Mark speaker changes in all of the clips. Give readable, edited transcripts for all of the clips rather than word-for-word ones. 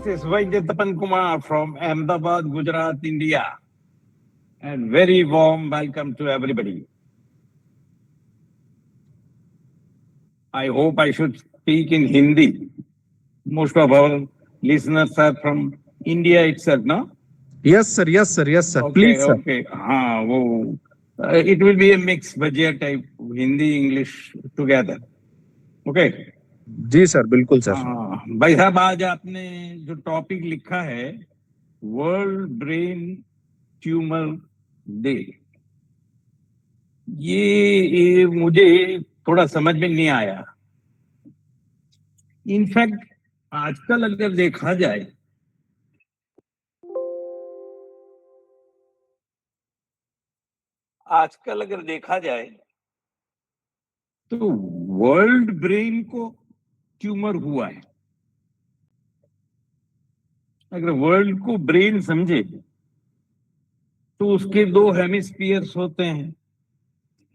Speaker 1: This is Vaidya Tapan Kumar from Ahmedabad, Gujarat, India. And very warm welcome to everybody. I hope I should speak in Hindi. Most of our listeners are from India itself, no?
Speaker 2: Yes, sir. Yes, sir. Yes, sir.
Speaker 1: Okay,
Speaker 2: Please, sir.
Speaker 1: okay. हाँ वो it will be a mix budget type Hindi English together. Okay.
Speaker 2: Ji sir, बिल्कुल sir.
Speaker 1: हाँ भाई साहब, आज आपने जो topic लिखा है वर्ल्ड ब्रेन ट्यूमर डे, ये मुझे थोड़ा समझ में नहीं आया। इनफैक्ट आजकल अगर देखा जाए तो वर्ल्ड ब्रेन को ट्यूमर हुआ है। अगर वर्ल्ड को ब्रेन समझे तो उसके दो हेमिस्फीयर्स होते हैं।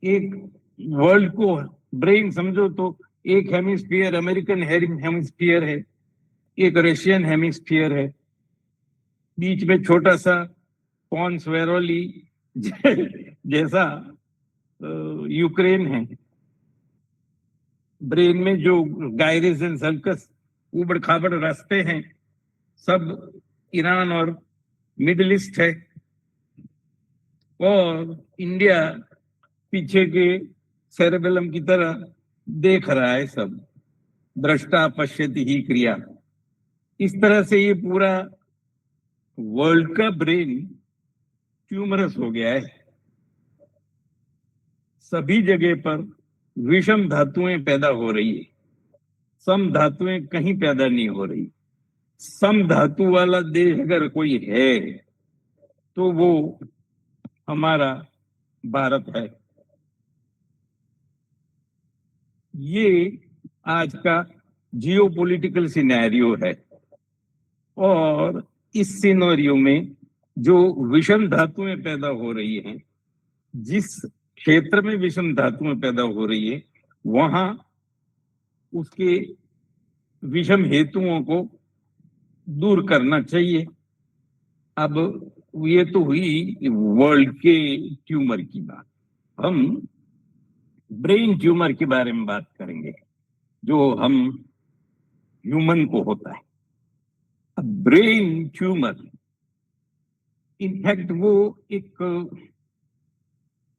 Speaker 1: एक वर्ल्ड को ब्रेन समझो तो एक हेमिस्फीयर अमेरिकन हेमिस्फीयर है, एक रशियन हेमिस्फीयर है, बीच में छोटा सा पॉन्स वेरोली जैसा यूक्रेन है। ब्रेन में जो गायरिस एंड सल्कस उबड़ खाबड़ रास्ते हैं सब ईरान और मिडिल ईस्ट है, और इंडिया पीछे के सेरेबेलम की तरह देख रहा है सब, दृष्टा पश्यति ही क्रिया। इस तरह से ये पूरा वर्ल्ड का ब्रेन ट्यूमरस हो गया है। सभी जगह पर विषम धातुएं पैदा हो रही है, सम धातुएं कहीं पैदा नहीं हो रही। सम धातु वाला देश अगर कोई है तो वो हमारा भारत है। ये आज का जियोपॉलिटिकल सिनेरियो है, और इस सिनेरियो में जो विषम धातुएं पैदा हो रही हैं, जिस क्षेत्र में विषम धातुएं पैदा हो रही है वहां उसके विषम हेतुओं को दूर करना चाहिए। अब ये तो हुई वर्ल्ड के ट्यूमर की बात। हम ब्रेन ट्यूमर के बारे में बात करेंगे जो हम ह्यूमन को होता है। अब ब्रेन ट्यूमर इनफैक्ट वो एक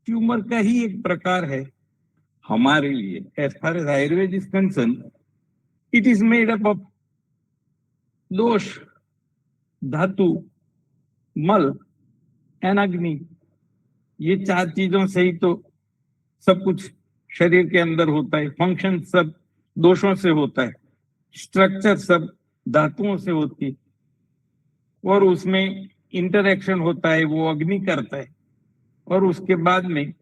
Speaker 1: ट्यूमर का ही एक प्रकार है हमारे लिए। As far as Ayurveda is concerned, it is made up of dosha, dhatu, मल एंड अग्नि। ये चार चीजों से ही तो सब कुछ शरीर के अंदर होता है। फंक्शन सब दोषों से होता है, स्ट्रक्चर सब धातुओं से होती है, और उसमें इंटरेक्शन होता है वो अग्नि करता है, और उसके बाद में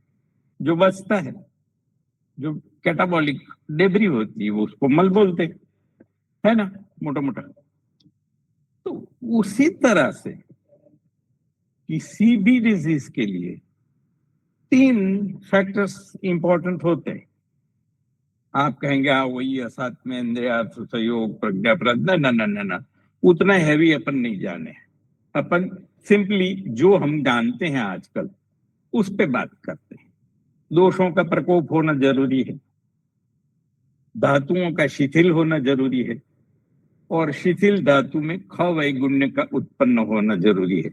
Speaker 1: जो बचता है, जो कैटाबॉलिक डेब्री होती है, वो उसको मल बोलते है ना, मोटा मोटा। तो उसी तरह से किसी भी डिजीज के लिए तीन फैक्टर्स इंपॉर्टेंट होते हैं। आप कहेंगे हाँ वही असात्म इंद्रिय सहयोग प्रज्ञा प्रज्ञा, ना ना ना ना, उतना हैवी अपन नहीं जाने। अपन सिंपली जो हम जानते हैं आजकल उस पे बात करते हैं। दोषों का प्रकोप होना जरूरी है, धातुओं का शिथिल होना जरूरी है, और शिथिल धातु में खवैगुण्य का उत्पन्न होना जरूरी है।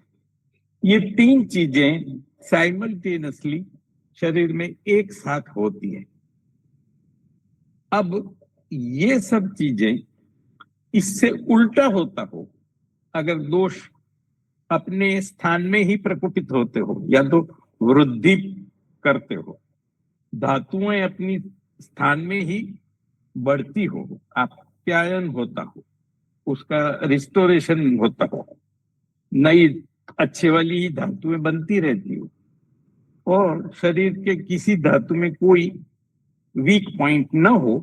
Speaker 1: ये तीन चीजें साइमल्टेनियसली शरीर में एक साथ होती है। अब ये सब चीजें इससे उल्टा होता हो, अगर दोष अपने स्थान में ही प्रकोपित होते हो या तो वृद्धि करते हो, धातुएं अपनी स्थान में ही बढ़ती हो, आप्यायन होता हो, उसका रिस्टोरेशन होता हो, नई अच्छे वाली ही धातुएं बनती रहती हो, और शरीर के किसी धातु में कोई वीक पॉइंट न हो,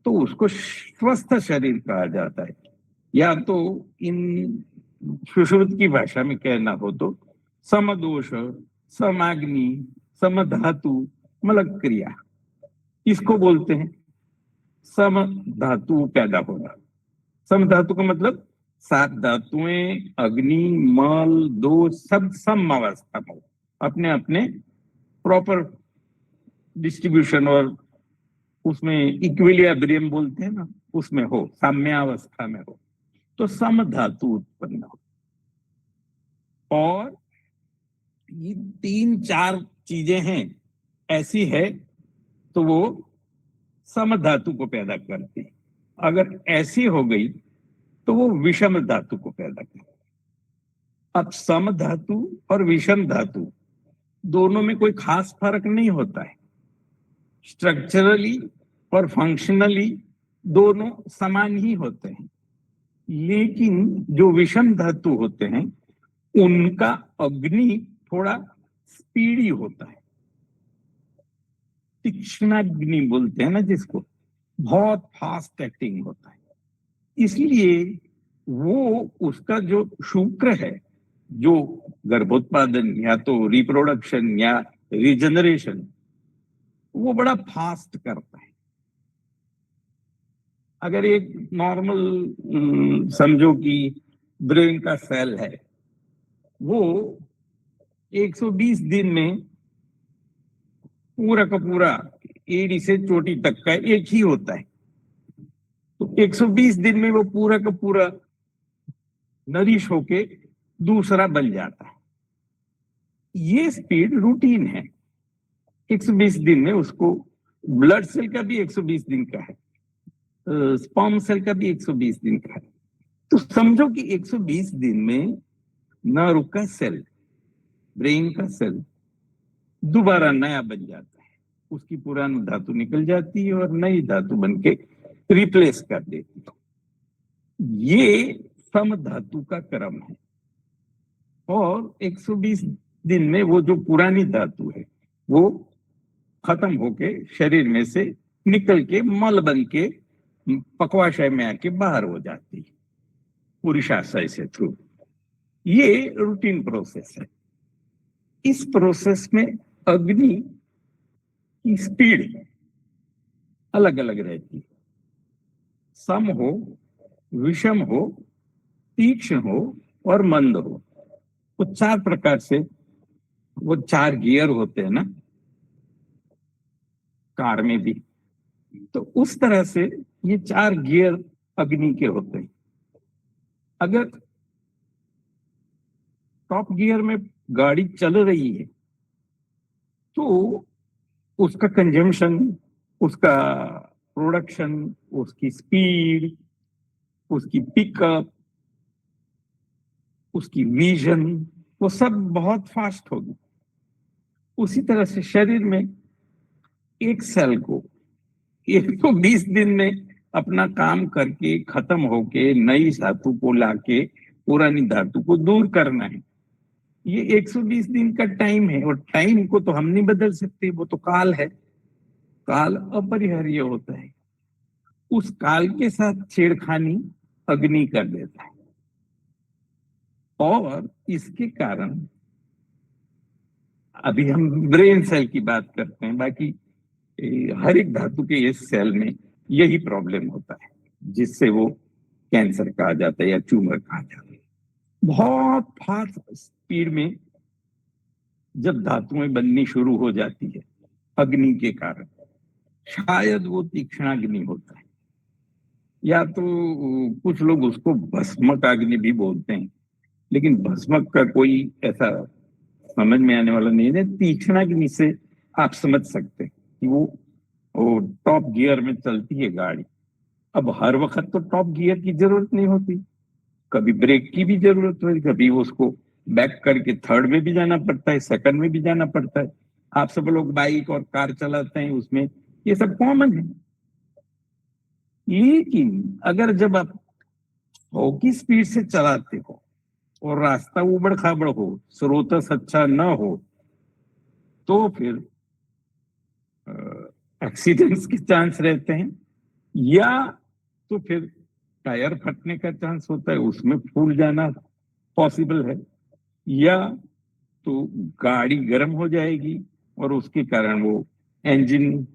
Speaker 1: तो उसको स्वस्थ शरीर कहा जाता है। या तो इन सुश्रुत की भाषा में कहना हो तो समदोष, समाग्नि, समधातु, मलक क्रिया, इसको बोलते हैं सम धातु पैदा होना। सम धातु का मतलब सात धातुएं अग्नि, मल, दोष सब सम अवस्था में हो, अपने अपने प्रॉपर डिस्ट्रीब्यूशन और उसमें इक्विलिब्रियम बोलते हैं ना, उसमें हो, साम्यावस्था में हो, तो सम धातु उत्पन्न हो। और ये तीन चार चीजें हैं, ऐसी है तो वो सम धातु को पैदा करती है। अगर ऐसी हो गई तो वो विषम धातु को पैदा करती है। अब सम धातु और विषम धातु दोनों में कोई खास फर्क नहीं होता है, स्ट्रक्चरली और फंक्शनली दोनों समान ही होते हैं, लेकिन जो विषम धातु होते हैं उनका अग्नि थोड़ा स्पीडी होता है, तीक्ष्णाग्नि बोलते हैं ना जिसको, बहुत फास्ट एक्टिंग होता है। इसलिए वो उसका जो शुक्र है, जो गर्भोत्पादन या तो रिप्रोडक्शन या रिजनरेशन, वो बड़ा फास्ट करता है। अगर एक नॉर्मल समझो कि ब्रेन का सेल है, वो 120 दिन में पूरा का पूरा एड़ी से चोटी तक का एक ही होता है, तो 120 दिन में वो पूरा का पूरा नरिश होके दूसरा बन जाता है। ये स्पीड रूटीन है, 120 दिन में उसको, ब्लड सेल का भी 120 दिन का है, स्पर्म सेल का भी 120 दिन का है। तो समझो कि 120 दिन में नर्व का सेल, ब्रेन का सेल दोबारा नया बन जाता है, उसकी पुरानी धातु निकल जाती है और नई धातु बनके रिप्लेस कर देती है। ये सम धातु का क्रम है। और 120 दिन में वो जो पुरानी धातु है वो खत्म होके शरीर में से निकल के मल बन के पक्वाशय में आके बाहर हो जाती है पुरुषाशय से थ्रू। ये रूटीन प्रोसेस है। इस प्रोसेस में अग्नि की स्पीड अलग अलग रहती है, सम हो, विषम हो, तीक्ष्ण हो और मंद हो। वो चार प्रकार से, वो चार गियर होते हैं ना कार में भी, तो उस तरह से ये चार गियर अग्नि के होते हैं। अगर टॉप गियर में गाड़ी चल रही है तो उसका कंजम्पशन, उसका प्रोडक्शन, उसकी स्पीड, उसकी पिकअप, उसकी विजन, वो सब बहुत फास्ट होगी। उसी तरह से शरीर में एक सेल को 120 दिन में अपना काम करके खत्म होके नई धातु को लाके पुरानी धातु को दूर करना है। ये 120 दिन का टाइम है, और टाइम को तो हम नहीं बदल सकते, वो तो काल है। काल अपरिहार्य होता है। उस काल के साथ छेड़खानी अग्नि कर देता है, और इसके कारण अभी हम ब्रेन सेल की बात करते हैं, बाकी हर एक धातु के इस सेल में यही प्रॉब्लम होता है, जिससे वो कैंसर कहा जाता है या ट्यूमर कहा जाता है। बहुत फास्ट स्पीड में जब धातुएं बननी शुरू हो जाती है अग्नि के कारण, शायद वो तीक्ष्णाग्नि होता है, या तो कुछ लोग उसको भस्मक अग्नि भी बोलते हैं, लेकिन भस्मक का कोई ऐसा समझ में आने वाला नहीं है। तीक्ष्णाग्नि से आप समझ सकते हैं कि वो टॉप गियर में चलती है गाड़ी। अब हर वक्त तो टॉप गियर की जरूरत नहीं होती, कभी ब्रेक की भी जरूरत होती, कभी उसको बैक करके थर्ड में भी जाना पड़ता है, सेकंड में भी जाना पड़ता है। आप सब लोग बाइक और कार चलाते हैं, उसमें ये सब कॉमन है। लेकिन अगर जब आप 100 की स्पीड से चलाते हो और रास्ता उबड़ खाबड़ हो, स्रोतस अच्छा न हो, तो फिर एक्सीडेंट्स के चांस रहते हैं, या तो फिर टायर फटने का चांस होता है, उसमें फूल जाना पॉसिबल है, या तो गाड़ी गर्म हो जाएगी और उसके कारण वो इंजन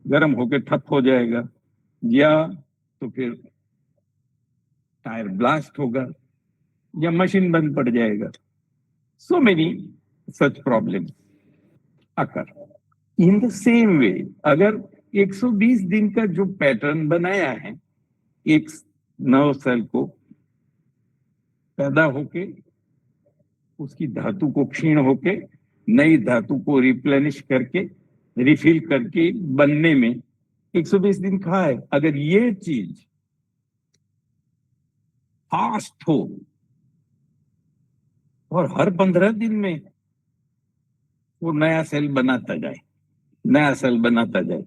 Speaker 1: गर्म होकर ठप हो जाएगा, या तो फिर टायर ब्लास्ट होगा या मशीन बंद पड़ जाएगा. So many such problem occur. In the same way, अगर 120 दिन का जो पैटर्न बनाया है एक नव सेल को पैदा होके, उसकी धातु को क्षीण होके नई धातु को रिप्लेनिश करके रिफिल करके बनने में 120 दिन कहा है. अगर ये चीज फास्ट हो और हर 15 दिन में वो नया सेल बनाता जाए, नया सेल बनाता जाए,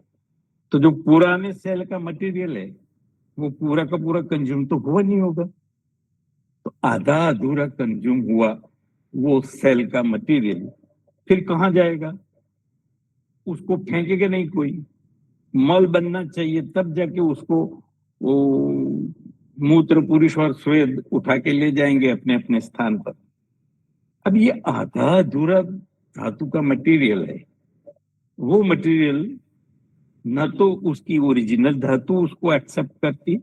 Speaker 1: तो जो पुराने सेल का मटेरियल है वो पूरा का पूरा कंज्यूम तो हुआ नहीं होगा. तो आधा अधूरा कंज्यूम हुआ वो सेल का मटेरियल फिर कहाँ जाएगा? उसको फेंकेगा नहीं कोई. मल बनना चाहिए तब जाके उसको वो मूत्र पुरुष और स्वेद उठा के ले जाएंगे अपने अपने स्थान पर. अब ये आधा अधूरा धातु का मटेरियल है. वो मटेरियल न तो उसकी ओरिजिनल धातु उसको एक्सेप्ट करती,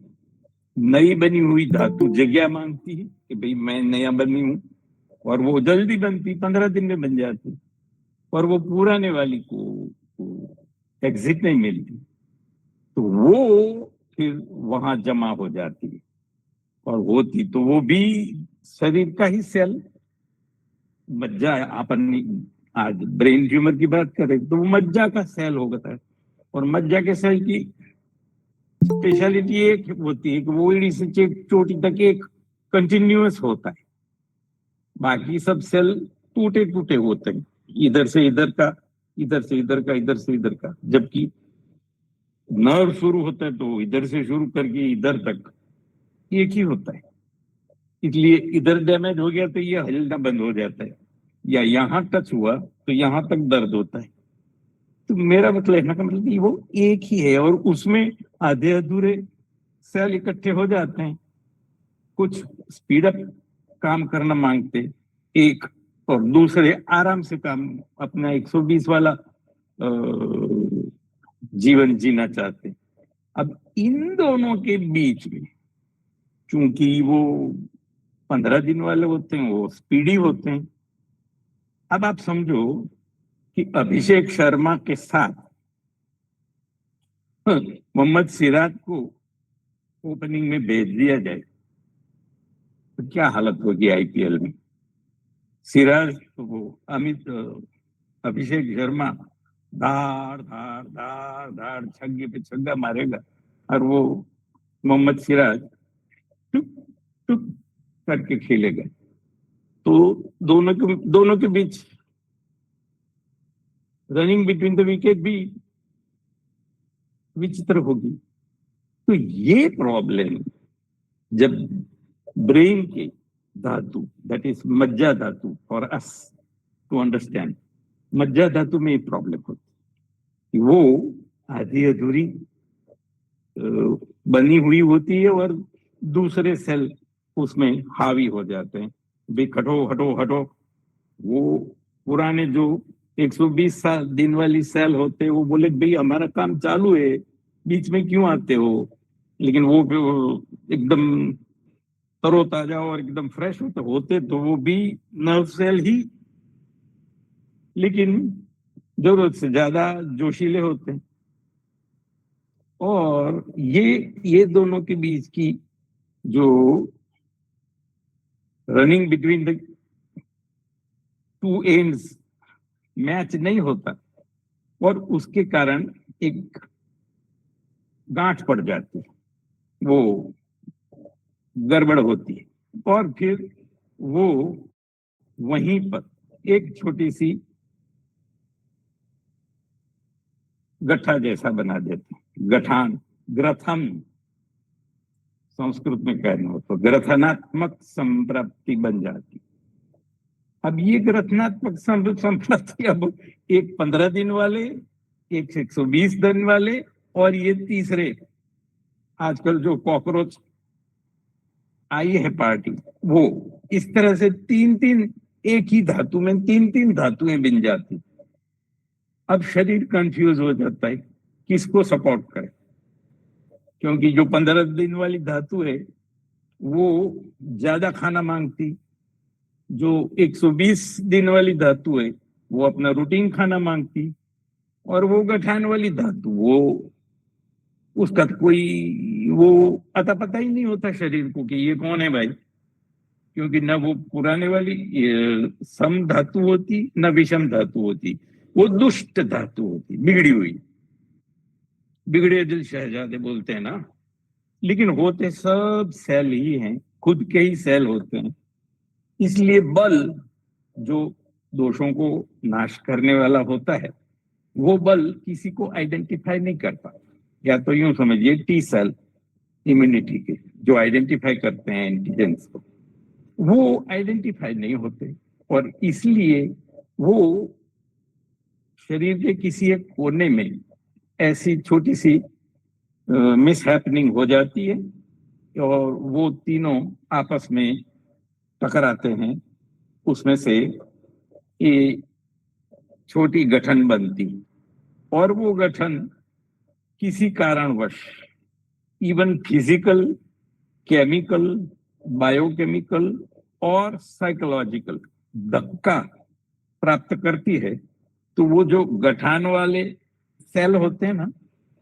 Speaker 1: नई बनी हुई धातु जगह मांगती है कि भाई मैं नया बनी हूं, और वो जल्दी बनती, 15 दिन में बन जाती, और वो पुराने वाली को एग्जिट नहीं मिलती, तो वो फिर वहां जमा हो जाती है. और होती तो वो भी शरीर का ही सेल, मज्जा. अपन आज ब्रेन ट्यूमर की बात करें तो वो मज्जा का सेल होता है. और मज्जा के सेल की स्पेशलिटी एक होती है कि वो एड़ी से चोटी तक एक कंटिन्यूअस होता है. बाकी सब सेल टूटे टूटे होते हैं, इधर से इधर का, इधर से इधर का, इधर से इधर का. जबकि नर्व शुरू होता है तो इधर से शुरू करके इधर तक एक ही होता है. इसलिए इधर डैमेज हो गया तो ये हिलना बंद हो जाता है, या यहाँ टच हुआ तो यहाँ तक दर्द होता है. तो मेरा मतलब कहने का मतलब वो एक ही है, और उसमें आधे अधूरे सेल इकट्ठे हो जाते हैं. कुछ स्पीड अप काम करना मांगते एक, और दूसरे आराम से काम अपना 120 वाला जीवन जीना चाहते. अब इन दोनों के बीच में चूंकि वो 15 दिन वाले होते हैं, वो स्पीडी होते हैं. अब आप समझो कि अभिषेक शर्मा के साथ मोहम्मद सिराज को ओपनिंग में भेज दिया जाए तो क्या हालत होगी आईपीएल में. सिराज तो वो अभिषेक शर्मा धार धार धार धार छक्के पे छक्का मारेगा, और वो मोहम्मद सिराज टुक टुक करके खेलेगा. तो दोनों के बीच रनिंग बिटवीन द विकेट भी विचित्र होगी. तो ये प्रॉब्लम जब ब्रेन के धातु, दैट इज मज्जा धातु, फॉर अस टू अंडरस्टैंड, मज्जा धातु में प्रॉब्लम होती, वो आधी अधूरी बनी हुई होती है और दूसरे सेल उसमें हावी हो जाते हैं. भाई हटो हटो हटो. वो पुराने जो 120 दिन वाली सेल होते हैं वो बोले भाई हमारा काम चालू है, बीच में क्यों आते हो. लेकिन वो एकदम तरोताजा और एकदम फ्रेश होते तो वो भी नर्व सेल ही, लेकिन जरूरत से ज्यादा जोशीले होते हैं. और ये दोनों के बीच की जो running between the two ends match नहीं होता, और उसके कारण एक गांठ पड़ जाती है, वो गड़बड़ होती है, और फिर वो वहीं पर एक छोटी सी गठा जैसा बना देते हैं. गठान, ग्रथन संस्कृत में कहना हो तो ग्रथनात्मक संप्राप्ति बन जाती. अब ये ग्रथनात्मक संप्राप्ति अब एक 15 दिन वाले, एक 120 दिन वाले, और ये तीसरे आजकल जो कॉकरोच आई है पार्टी, वो इस तरह से तीन तीन एक ही धातु में तीन तीन धातुएं बन जाती. अब शरीर कंफ्यूज हो जाता है किसको सपोर्ट करे, क्योंकि जो 15 दिन वाली धातु है वो ज्यादा खाना मांगती। जो 120 दिन वाली धातु है वो अपना रूटीन खाना मांगती। और वो गठान वाली धातु वो उसका तो कोई वो अता पता ही नहीं होता शरीर को कि ये कौन है भाई। क्योंकि न वो पुराने वाली सम धातु होती न विषम धातु होती। वो दुष्ट धातु होती, बिगड़ी हुई। बिगड़े दिल शहजादे बोलते हैं ना। लेकिन होते सब सेल ही हैं, खुद के ही सेल होते हैं। इसलिए बल जो दोषों को नाश करने वाला होता है वो बल किसी को आइडेंटिफाई नहीं करता। या तो यूं समझिए टी सेल इम्यूनिटी के जो आइडेंटिफाई करते हैं एंटीजेंस को, वो आइडेंटिफाई नहीं होते। और इसलिए वो शरीर के किसी एक कोने में ऐसी छोटी सी मिस हैपनिंग हो जाती है और वो तीनों आपस में टकराते हैं। उसमें से ये छोटी गठन बनती और वो गठन किसी कारणवश इवन फिजिकल, केमिकल, बायोकेमिकल और साइकोलॉजिकल धक्का प्राप्त करती है। तो वो जो गठान वाले सेल होते हैं ना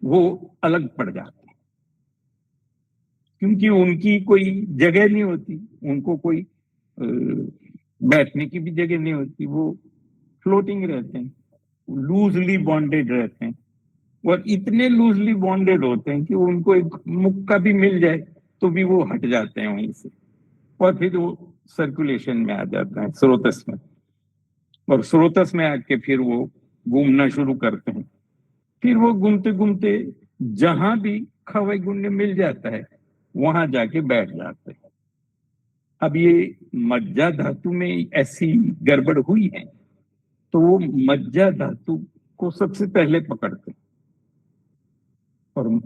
Speaker 1: वो अलग पड़ जाते हैं। क्योंकि उनकी कोई जगह नहीं होती, उनको कोई बैठने की भी जगह नहीं होती। वो फ्लोटिंग रहते हैं, लूजली बॉन्डेड रहते हैं। और इतने लूजली बॉन्डेड होते हैं कि उनको एक मुक्का भी मिल जाए तो भी वो हट जाते हैं वहीं से। और फिर वो सर्कुलेशन में आ जाता है, स्रोतस में। और स्रोतस में आके फिर वो घूमना शुरू करते हैं। फिर वो घूमते घूमते जहां भी खवै गुण्य मिल जाता है वहां जाके बैठ जाते हैं। अब ये मज्जा धातु में ऐसी गड़बड़ हुई है तो वो मज्जा धातु को सबसे पहले पकड़ते हैं। और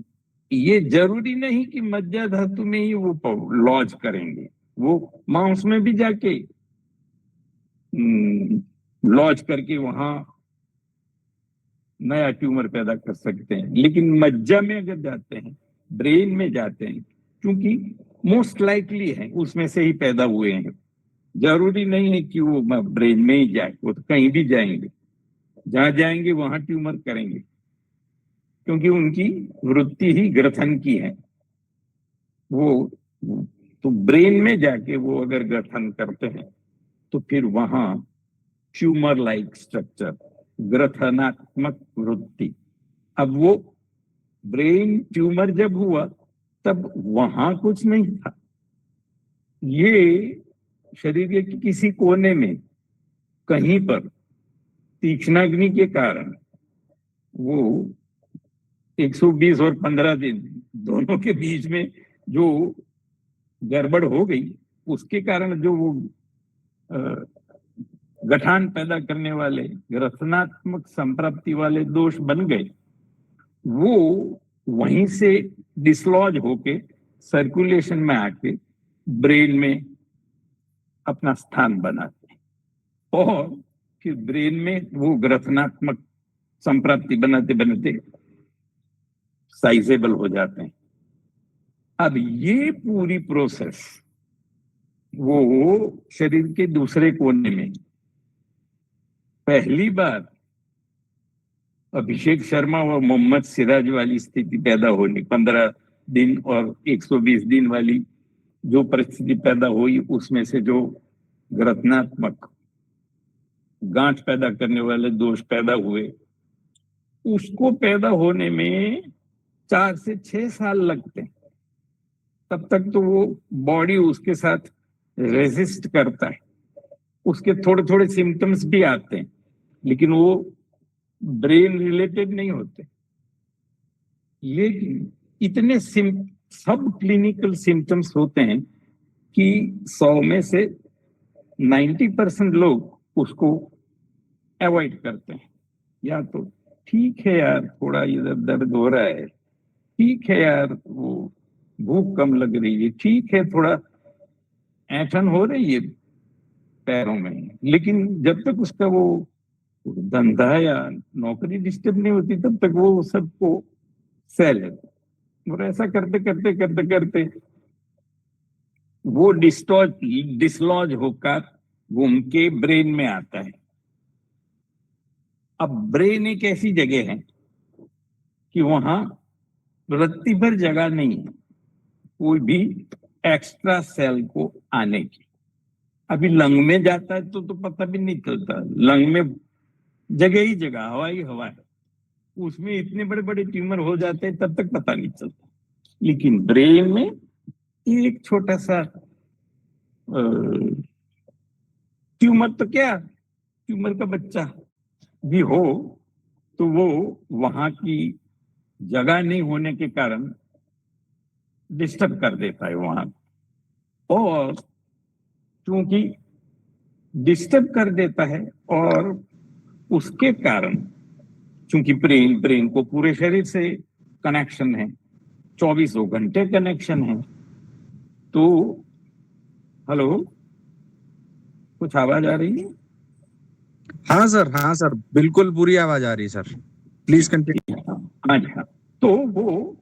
Speaker 1: ये जरूरी नहीं कि मज्जा धातु में ही वो लॉज करेंगे, वो मांस में भी जाके लॉज करके वहां नया ट्यूमर पैदा कर सकते हैं। लेकिन मज्जा में अगर जाते हैं, ब्रेन में जाते हैं, क्योंकि मोस्ट लाइकली है उसमें से ही पैदा हुए हैं। जरूरी नहीं है कि वो ब्रेन में ही जाए, वो तो कहीं भी जाएंगे। जहां जाएंगे वहां ट्यूमर करेंगे क्योंकि उनकी वृत्ति ही ग्रथन की है। वो तो ब्रेन में जाके वो अगर गठन करते हैं तो फिर वहां ट्यूमर लाइक स्ट्रक्चर, ग्रथनात्मक वृत्ति। अब वो ब्रेन ट्यूमर जब हुआ तब वहां कुछ नहीं था। ये शरीर के किसी कोने में कहीं पर तीक्ष्णाग्नि के कारण वो 120 और 15 दिन दोनों के बीच में जो गड़बड़ हो गई उसके कारण जो वो गठान पैदा करने वाले रचनात्मक संप्राप्ति वाले दोष बन गए, वो वहीं से डिसलॉज होके सर्कुलेशन में आके ब्रेन में अपना स्थान बनाते हैं। और फिर ब्रेन में वो ग्रथनात्मक संप्राप्ति बनाते बनाते साइजेबल हो जाते हैं। अब ये पूरी प्रोसेस वो शरीर के दूसरे कोने में पहली बार अभिषेक शर्मा और मोहम्मद सिराज वाली स्थिति पैदा होनी, 15 दिन और 120 दिन वाली जो परिस्थिति पैदा हुई उसमें से जो ग्रथनात्मक गांठ पैदा करने वाले दोष पैदा हुए, उसको पैदा होने में 4 से 6 साल लगते हैं। तब तक तो वो बॉडी उसके साथ रेजिस्ट करता है, उसके थोड़े थोड़े सिम्टम्स भी आते हैं लेकिन वो ब्रेन रिलेटेड नहीं होते। लेकिन इतने सब क्लिनिकल सिम्टम्स होते हैं कि 100 में से 90% लोग उसको अवॉइड करते हैं। या तो ठीक है यार थोड़ा इधर दर्द हो रहा है, ठीक है यार वो भूख कम लग रही है, ठीक है थोड़ा ऐंठन हो रही है पैरों में, लेकिन जब तक उसका वो धंधा या नौकरी डिस्टर्ब नहीं होती तब तक वो सबको सह लेते। और ऐसा करते करते करते करते वो डिसलॉज होकर घूम के ब्रेन में आता है। अब ब्रेन एक ऐसी जगह है कि वहां रत्ती भर जगह नहीं है कोई भी एक्स्ट्रा सेल को आने की। अभी लंग में जाता है तो पता भी नहीं चलता, लंग में जगह ही जगह, हवा ही हवा है, उसमें इतने बड़े बड़े ट्यूमर हो जाते हैं तब तक पता नहीं चलता। लेकिन ब्रेन में एक छोटा सा ट्यूमर, तो क्या ट्यूमर का बच्चा भी हो तो वो वहां की जगह नहीं होने के कारण डिस्टर्ब कर देता है वहां, और क्योंकि डिस्टर्ब कर देता है और उसके कारण, क्योंकि ब्रेन को पूरे शरीर से कनेक्शन है, 24 घंटे कनेक्शन है, तो हेलो, कुछ आवाज आ रही है?
Speaker 2: हाँ सर, बिल्कुल पूरी आवाज आ रही है सर, प्लीज कंटिन्यू।
Speaker 1: अच्छा, तो वो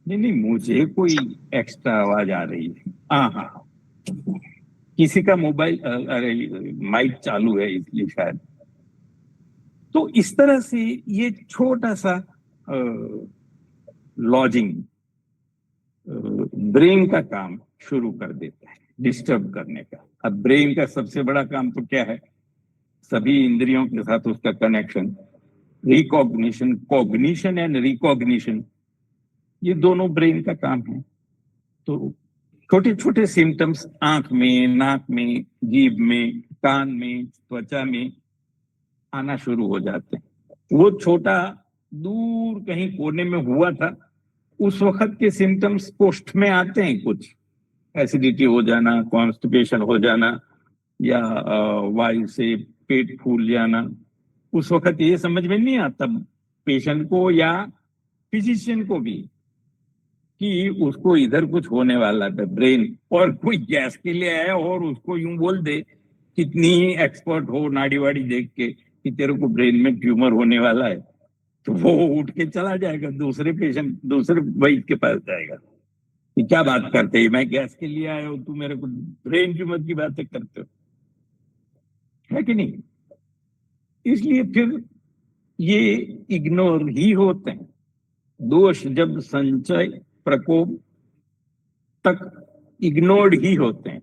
Speaker 1: नहीं, मुझे कोई एक्स्ट्रा आवाज आ रही है। हाँ हाँ, किसी का मोबाइल, अरे माइक चालू है इसलिए शायद। तो इस तरह से ये छोटा सा लॉजिंग ब्रेन का काम शुरू कर देता है, डिस्टर्ब करने का। अब ब्रेन का सबसे बड़ा काम तो क्या है? सभी इंद्रियों के साथ उसका connection, recognition, cognition and recognition, ये दोनों ब्रेन का काम है। तो छोटे छोटे सिम्टम्स आंख में, नाक में, जीभ में, कान में, त्वचा में आना शुरू हो जाते हैं। वो छोटा दूर कहीं कोने में हुआ था, उस वक्त के सिम्टम्स पोस्ट में आते हैं, कुछ एसिडिटी हो जाना, कॉन्स्टिपेशन हो जाना, या वायु से पेट फूल जाना। उस वक्त ये समझ में नहीं आता पेशेंट को या फिजिशियन को भी कि उसको इधर कुछ होने वाला है ब्रेन, और कोई गैस के लिए आया और उसको यूं बोल दे, कितनी ही एक्सपर्ट हो नाड़ी वाड़ी देख के, कि तेरे को ब्रेन में ट्यूमर होने वाला है, तो वो उठ के चला जाएगा, दूसरे वैद्य के पास जाएगा कि क्या बात करते हैं, मैं गैस के लिए आया हूं, तू मेरे को ब्रेन ट्यूमर की बातें करते हो, है कि नहीं? इसलिए फिर ये इग्नोर ही होते हैं। दोष जब संचय प्रकोप तक इग्नोर्ड ही होते हैं,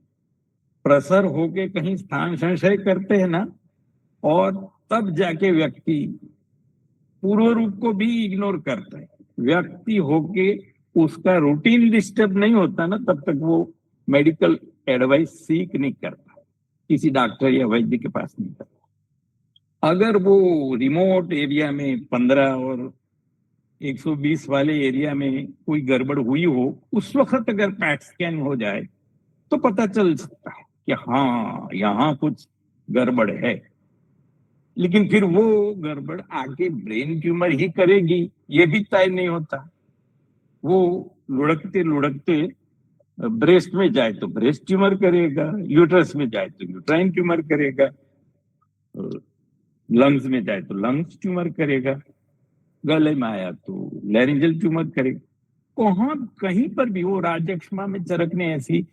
Speaker 1: प्रसर होके कहीं स्थान संशय करते हैं ना, और तब जाके व्यक्ति पूर्व रूप को भी इग्नोर करता है। व्यक्ति होके उसका रूटीन डिस्टर्ब नहीं होता ना, तब तक वो मेडिकल एडवाइस सीख नहीं करता, किसी डॉक्टर या वैद्य के पास नहीं करता। अगर वो रिमोट एरिया में 15 और 120 वाले एरिया में कोई गड़बड़ हुई हो, उस वक्त अगर पैट स्कैन हो जाए तो पता चल सकता है कि हाँ यहाँ कुछ गड़बड़ है। लेकिन फिर वो गड़बड़ आके ब्रेन ट्यूमर ही करेगी ये भी तय नहीं होता। वो लुढ़कते लुढ़कते ब्रेस्ट में जाए तो ब्रेस्ट ट्यूमर करेगा, यूट्रस में जाए तो यूट्राइन ट्यूमर करेगा, लंग्स में जाए तो लंग्स ट्यूमर करेगा, गले में आया तो लैरिंजल ट्यूमर करेगा। कहाँ कहीं पर भी वो राजक्षमा में चरक ने ऐसी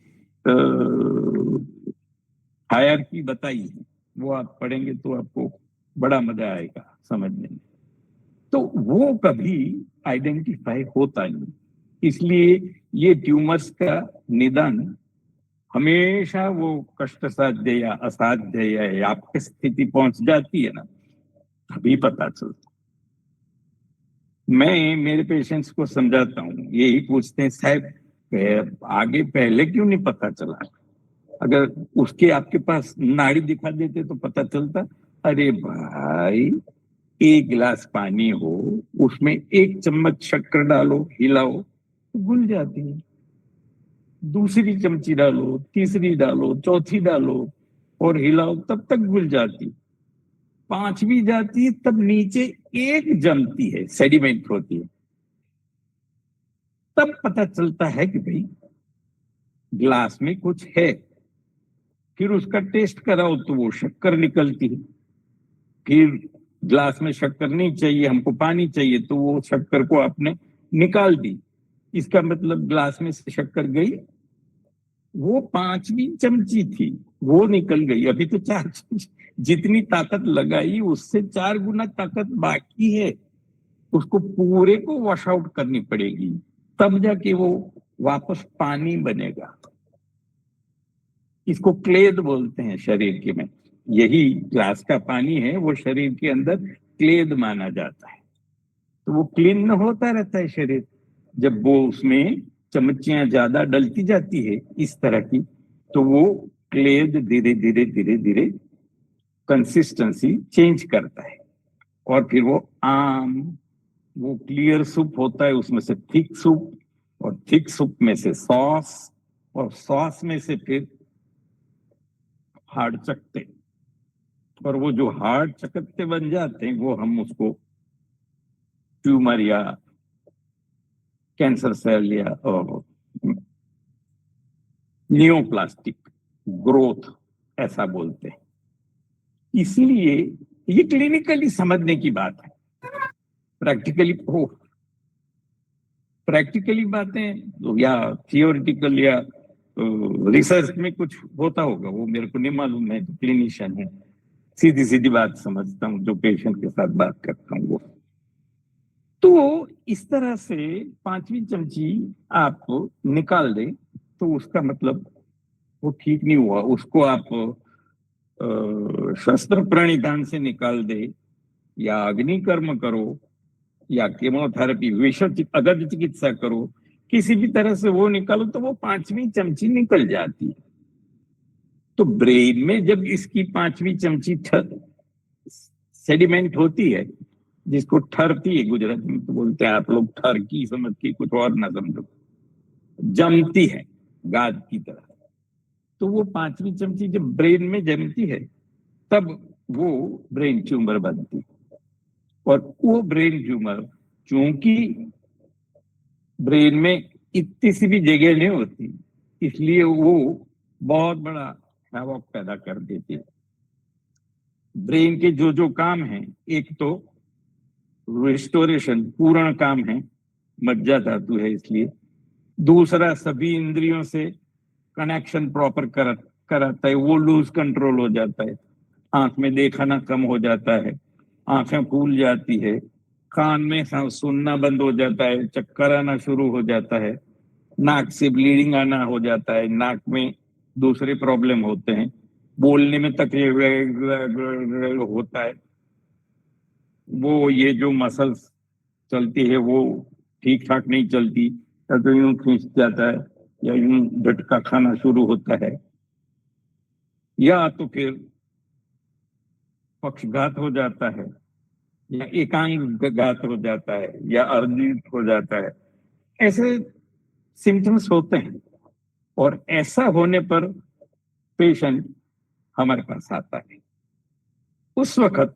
Speaker 1: हायरार्की बताई है, वो आप पढ़ेंगे तो आपको बड़ा मजा आएगा समझने में। तो वो कभी आइडेंटिफाई होता नहीं, इसलिए ये ट्यूमर्स का निदान हमेशा वो कष्ट साध्य या असाध्य या आपकी स्थिति पहुंच जाती है ना, तभी पता चलता। मैं मेरे पेशेंट्स को समझाता हूँ, यही पूछते हैं साहब आगे पहले क्यों नहीं पता चला? अगर उसके आपके पास नाड़ी दिखा देते तो पता चलता। अरे भाई, 1 गिलास पानी हो, उसमें 1 चम्मच शक्कर डालो, हिलाओ तो घुल जाती है, दूसरी चमची डालो, तीसरी डालो, चौथी डालो और हिलाओ तब तक घुल जाती, 5वीं जाती है तब नीचे एक जमती है, सेडिमेंट होती है, तब पता चलता है कि भाई ग्लास में कुछ है। फिर उसका टेस्ट कराओ तो वो शक्कर निकलती है। फिर ग्लास में शक्कर नहीं चाहिए, हमको पानी चाहिए, तो वो शक्कर को आपने निकाल दी, इसका मतलब ग्लास में से शक्कर गई? वो 5वीं चमची थी, वो निकल गई। अभी तो 4 चमची, जितनी ताकत लगाई उससे 4 गुना ताकत बाकी है। उसको पूरे को वॉश आउट करनी पड़ेगी, तब जाके वो वापस पानी बनेगा। इसको क्लेद बोलते हैं शरीर के में। यही ग्लास का पानी है, वो शरीर के अंदर क्लेद माना जाता है। तो वो क्लीन होता रहता है शरीर। जब वो उसमें चमचियां ज्यादा डलती जाती है इस तरह की, तो वो क्लेद धीरे धीरे धीरे धीरे कंसिस्टेंसी चेंज करता है। और फिर वो आम, वो क्लियर सूप होता है, उसमें से थिक सूप, और थिक सूप में से सॉस, और सॉस में से फिर हार्ड चकत्ते। और वो जो हार्ड चकत्ते बन जाते हैं, वो हम उसको ट्यूमर या कैंसर सेल या नियोप्लास्टिक ग्रोथ ऐसा बोलते हैं। इसलिए ये क्लिनिकली समझने की बात है। प्रैक्टिकली प्रैक्टिकली बातें तो या थियोरिटिकल या रिसर्च में कुछ होता होगा, वो मेरे को नहीं मालूम। मैं तो क्लिनिशियन हूँ, सीधी सीधी बात समझता हूँ, जो पेशेंट के साथ बात करता हूँ वो। तो इस तरह से 5वीं चमची आप निकाल दें तो उसका मतलब वो ठीक नहीं हुआ। उसको आप शस्त्र प्रणिधान से निकाल दे, या अग्निकर्म करो, या केमोथेरेपी विष अगध चिकित्सा करो, किसी भी तरह से वो निकालो तो वो 5वीं चमची निकल जाती है। तो ब्रेन में जब इसकी 5वीं चमची सेडिमेंट होती है, जिसको ठरती है गुजराती में तो बोलते हैं आप लोग ठरकी समझ के कुछ और ना समझो, जमती है गाद की तरह। तो वो 5वीं चमची जब ब्रेन में जमती है, तब वो ब्रेन ट्यूमर बनती है। और वो ब्रेन ट्यूमर चूंकि ब्रेन में इतनी सी भी जगह नहीं होती, इसलिए वो बहुत बड़ा हैवॉक पैदा कर देती है। ब्रेन के जो जो काम है, एक तो रिस्टोरेशन, पूर्ण काम है, मज्जा धातु है इसलिए। दूसरा, सभी इंद्रियों से कनेक्शन प्रॉपर कराता है, वो लूज कंट्रोल हो जाता है। आंख में देखना कम हो जाता है, आंखें फूल जाती है, कान में सुनना बंद हो जाता है, चक्कर आना शुरू हो जाता है, नाक से ब्लीडिंग आना हो जाता है, नाक में दूसरे प्रॉब्लम होते हैं, बोलने में तकलीफ होता है। वो ये जो मसल्स चलती है वो ठीक ठाक नहीं चलती, या तो यूं खींच जाता है, या यूं झटका खाना शुरू होता है, या तो फिर पक्षघात हो जाता है, या एकांग घात हो जाता है, या अर्जित हो जाता है। ऐसे सिम्टम्स होते हैं। और ऐसा होने पर पेशेंट हमारे पास आता है। उस वक्त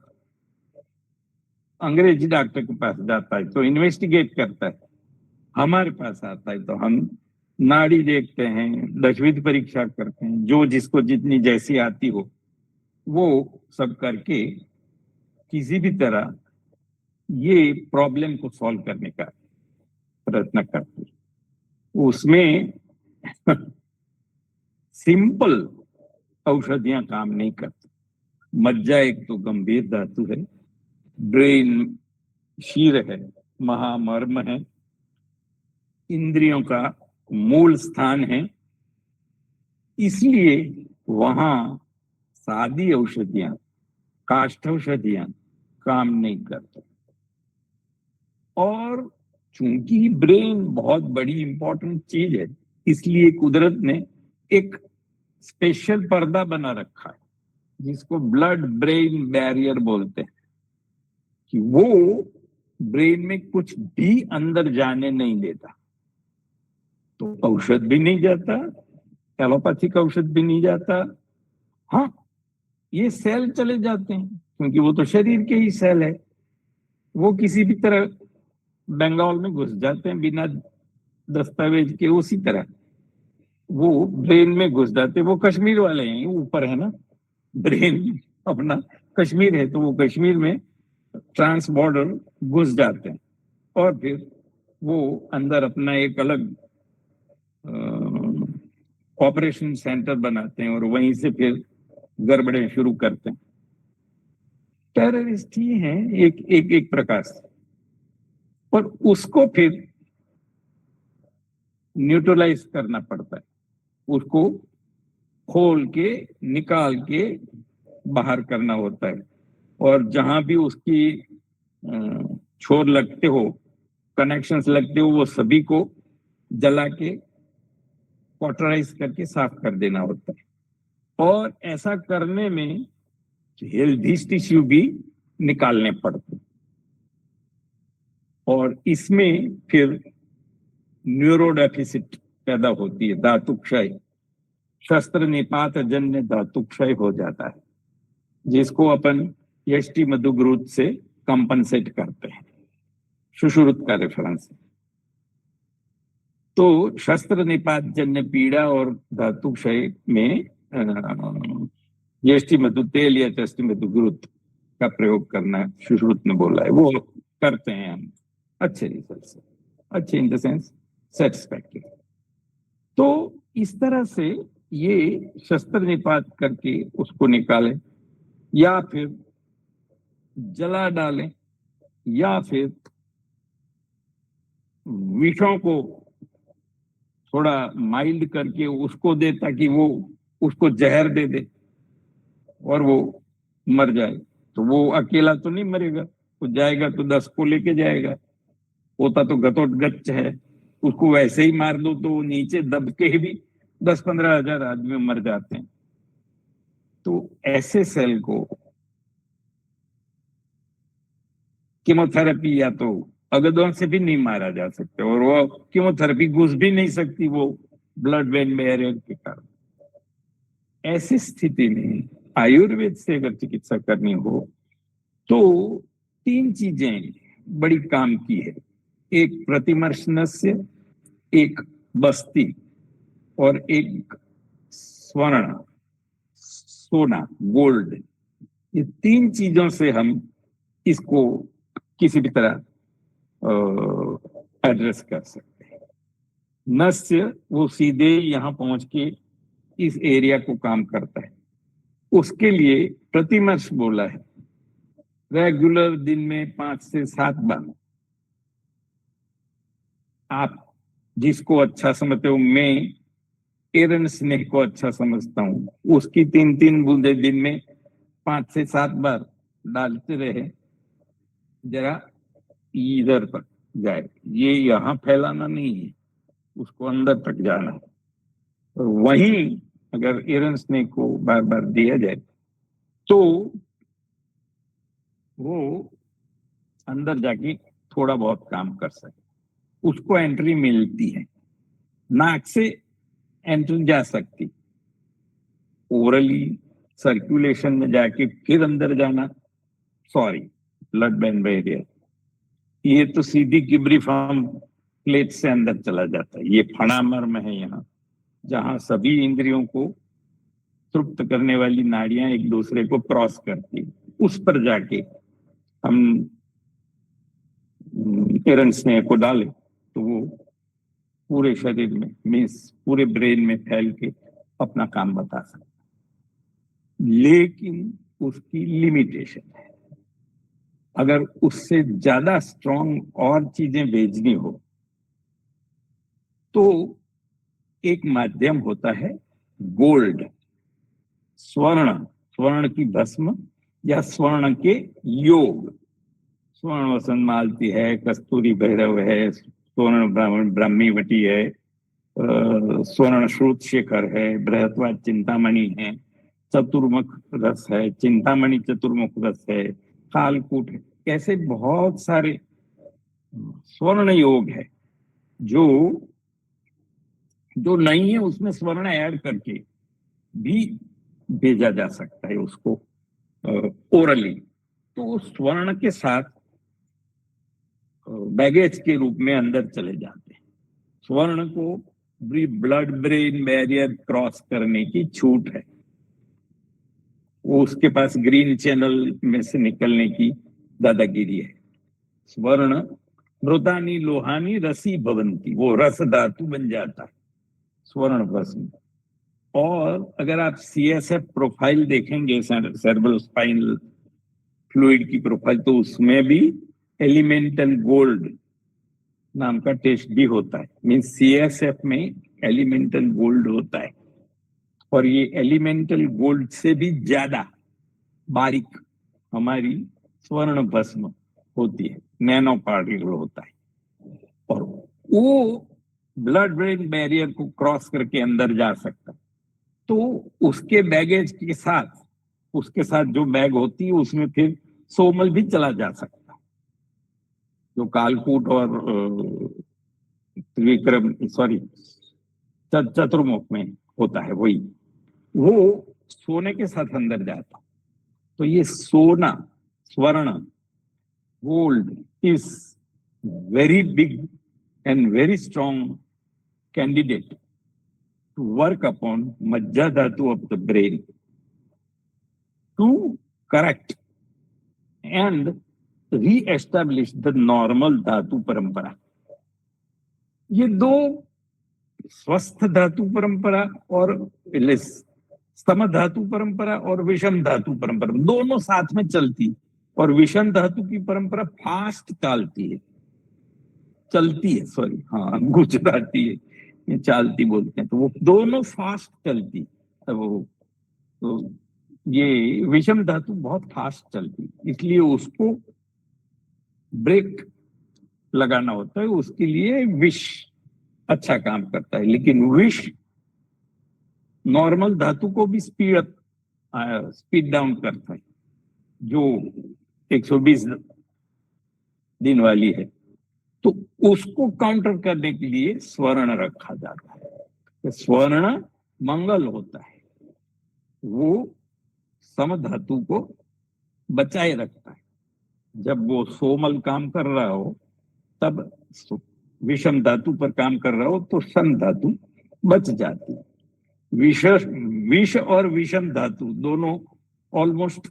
Speaker 1: अंग्रेजी डॉक्टर के पास जाता है तो इन्वेस्टिगेट करता है, हमारे पास आता है तो हम नाड़ी देखते हैं, दशविध परीक्षा करते हैं, जो जिसको जितनी जैसी आती हो वो सब करके किसी भी तरह ये प्रॉब्लम को सॉल्व करने का प्रयत्न करते हैं। उसमें सिंपल औषधियां काम नहीं करती। मज्जा एक तो गंभीर धातु है, ब्रेन शीर है, महामर्म है, इंद्रियों का मूल स्थान है, इसलिए वहां सादी औषधियां, काष्ठ औषधियां काम नहीं करती। और चूंकि ब्रेन बहुत बड़ी इंपॉर्टेंट चीज है, इसलिए कुदरत ने एक स्पेशल पर्दा बना रखा है, जिसको ब्लड ब्रेन बैरियर बोलते हैं, कि वो ब्रेन में कुछ भी अंदर जाने नहीं देता। तो औषध भी नहीं जाता, एलोपैथिक औषध भी नहीं जाता। हाँ, ये सेल चले जाते हैं, क्योंकि वो तो शरीर के ही सेल है। वो किसी भी तरह बंगाल में घुस जाते हैं बिना दस्तावेज के, उसी तरह वो ब्रेन में घुस जाते हैं। वो कश्मीर वाले हैं, ऊपर है ना ब्रेन अपना कश्मीर है, तो वो कश्मीर में ट्रांस बॉर्डर घुस जाते हैं, और फिर वो अंदर अपना एक अलग ऑपरेशन सेंटर बनाते हैं और वहीं से फिर गड़बड़े शुरू करते हैं। टेररिस्ट ही हैं एक प्रकार से, और उसको फिर न्यूट्रलाइज करना पड़ता है, उसको खोल के निकाल के बाहर करना होता है। और जहां भी उसकी छोर लगते हो, कनेक्शंस लगते हो, वो सभी को जला के कॉटराइज करके साफ कर देना होता है। और ऐसा करने में हेल्दी टिश्यू भी निकालने पड़ते हैं, और इसमें फिर न्यूरोडेफिसिट पैदा होती है, धातु क्षय, शस्त्र निपात जन्य धातु क्षय हो जाता है, जिसको अपन यष्टि मधुग्रुत से कंपनसेट करते हैं, सुश्रुत का रेफरेंस। तो शस्त्र निपात जन्य पीड़ा और धातु क्षय में यष्टि मधु तेल या यष्टि मधुग्रुत का प्रयोग करना सुश्रुत ने बोला है, वो करते हैं हम अच्छे रिजल्ट से, अच्छे इन द सेंस सेटिस्फैक्टरी। तो इस तरह से ये शस्त्र निपात करके उसको निकालें, या फिर जला डालें, या फिर विषों को थोड़ा माइल्ड करके उसको दे, ताकि वो उसको जहर दे दे और वो मर जाए। तो वो अकेला तो नहीं मरेगा, वो जाएगा तो 10 को लेके जाएगा, होता तो गतोगच्च है। उसको वैसे ही मार दो तो वो नीचे दब के भी 10-15 हजार आदमी मर जाते हैं। तो ऐसे सेल को कीमोथेरेपी या तो अगदों से भी नहीं मारा जा सकता, और वो कीमोथेरेपी घुस भी नहीं सकती वो ब्लड वेन बैरियर के कारण। ऐसी स्थिति में आयुर्वेद से अगर चिकित्सा करनी हो तो 3 चीजें बड़ी काम की है, एक प्रतिमर्शनस्य, एक बस्ती, और एक स्वर्ण, सोना, गोल्ड। ये 3 चीजों से हम इसको किसी भी तरह एड्रेस कर सकते हैं। नस्य वो सीधे यहाँ पहुंच के इस एरिया को काम करता है, उसके लिए प्रतिमर्श बोला है, रेगुलर दिन में 5 से 7 बार। आप जिसको अच्छा समझते हो, मैं एरन स्नेह को अच्छा समझता हूँ, उसकी 3-3 बूंदे दिन में 5 से 7 बार डालते रहे, जरा इधर तक जाए। ये यहाँ फैलाना नहीं है, उसको अंदर तक जाना है। और वहीं अगर एरन स्नेक को बार बार दिया जाए तो वो अंदर जाके थोड़ा बहुत काम कर सके, उसको एंट्री मिलती है। नाक से एंट्री जा सकती, ओरली सर्कुलेशन में जाके फिर अंदर जाना, सॉरी, ब्लड ब्रेन बैरियर, ये तो सीधी गिब्रिफॉर्म प्लेट से अंदर चला जाता है। ये फणा मर्म है यहाँ, जहां सभी इंद्रियों को तृप्त करने वाली नाड़ियां एक दूसरे को क्रॉस करती, उस पर जाके हम एरन स्नेह को डालें तो वो पूरे शरीर में, मीन्स पूरे ब्रेन में फैल के अपना काम बता सकता। लेकिन उसकी लिमिटेशन है, अगर उससे ज्यादा स्ट्रॉन्ग और चीजें भेजनी हो तो एक माध्यम होता है गोल्ड, स्वर्ण, स्वर्ण की भस्म या स्वर्ण के योग। स्वर्ण वसंत मालती है, कस्तूरी भैरव है, स्वर्ण ब्राह्मी वटी है, स्वर्ण श्रुत शेखर है, बृहत्वाद चिंतामणि है, चतुर्मुख रस है, चिंतामणि चतुर्मुख रस है, कालकूट है। ऐसे बहुत सारे स्वर्ण योग है जो जो नहीं है, उसमें स्वर्ण ऐड करके भी भेजा जा सकता है उसको ओरली। तो स्वर्ण के साथ बैगेज के रूप में अंदर चले जाते हैं। स्वर्ण को ब्लड ब्रेन बैरियर क्रॉस करने की छूट है, वो उसके पास ग्रीन चैनल में से निकलने की दादागिरी है। स्वर्ण मृदानी लोहानी रसी भवंती, वो रस धातु बन जाता है स्वर्ण भस्म। और अगर आप CSF प्रोफाइल देखेंगे, सेरेब्रल स्पाइनल फ्लूइड की प्रोफाइल, तो उसमें भी एलिमेंटल गोल्ड नाम का टेस्ट भी होता है। मीन्स CSF में एलिमेंटल गोल्ड होता है, और ये एलिमेंटल गोल्ड से भी ज्यादा बारीक हमारी स्वर्ण भस्म होती है, नैनो पार्टिकल होता है, और वो ब्लड ब्रेन बैरियर को क्रॉस करके अंदर जा सकता है। तो उसके बैगेज के साथ, उसके साथ जो बैग होती है उसमें फिर सोमल भी चला जा सकता है, जो कालकूट और त्रिविक्रम, सॉरी, चतुर्मुख में होता है, वही वो सोने के साथ अंदर जाता। तो ये सोना, स्वर्ण, gold is very big and very strong candidate to work upon Majja Dhatu of the brain to correct and re-establish the normal धातु परंपरा। ये दो, स्वस्थ धातु परंपरा और सम धातु परंपरा और विषम धातु परंपरा, दोनों साथ में चलती, और विषम धातु की परंपरा फास्ट चलती है, सॉरी, हाँ, गुजराती है, ये चालती बोलते हैं, तो वो दोनों फास्ट चलती। तो ये विषम धातु बहुत फास्ट चलती, इसलिए उसको ब्रेक लगाना होता है, उसके लिए विष अच्छा काम करता है। लेकिन विष नॉर्मल धातु को भी स्पीड डाउन करता है, जो 120 दिन वाली है, तो उसको काउंटर करने के लिए स्वर्ण रखा जाता है। तो स्वर्ण मंगल होता है, वो सम धातु को बचाए रखता है। जब वो सोमल काम कर रहा हो, तब विषम धातु पर काम कर रहा हो, तो सम धातु बच जाती है। विष और विषम धातु दोनों ऑलमोस्ट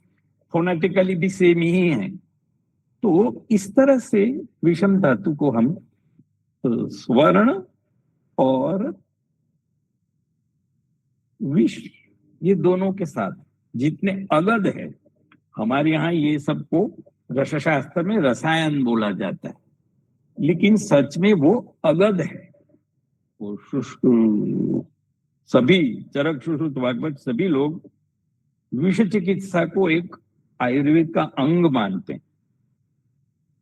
Speaker 1: फोनेटिकली भी सेम ही हैं। तो इस तरह से विषम धातु को हम स्वर्ण और विष, ये दोनों के साथ जितने अगध है, हमारे यहाँ ये सबको रसशास्त्र में रसायन बोला जाता है, लेकिन सच में वो अगध है। वो सभी चरक, सुश्रुत, वाग्भट सभी लोग विष चिकित्सा को एक आयुर्वेद का अंग मानते हैं,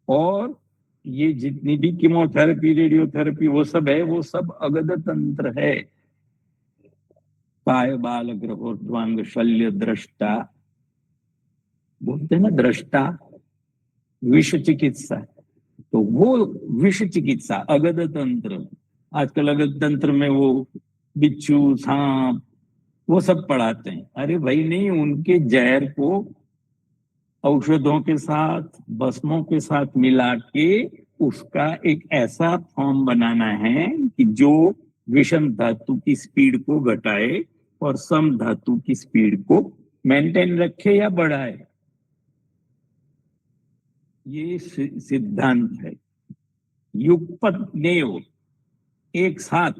Speaker 1: और ये जितनी भी कीमोथेरेपी, रेडियोथेरेपी, वो सब है, वो सब अगध तंत्र है। काय बाल ग्रहोर्ध्वांग शल्य दृष्टा बोलते हैं ना, दृष्टा, विष चिकित्सा, तो वो विष चिकित्सा अगध तंत्र। आजकल अगध तंत्र में वो बिच्छू, सांप, वो सब पढ़ाते हैं। अरे भाई नहीं, उनके जहर को औषधों के साथ, भस्मों के साथ मिला के उसका एक ऐसा फॉर्म बनाना है कि जो विषम धातु की स्पीड को घटाए और सम धातु की स्पीड को मेंटेन रखे या बढ़ाए। ये सिद्धांत है। युगपत नेव, एक साथ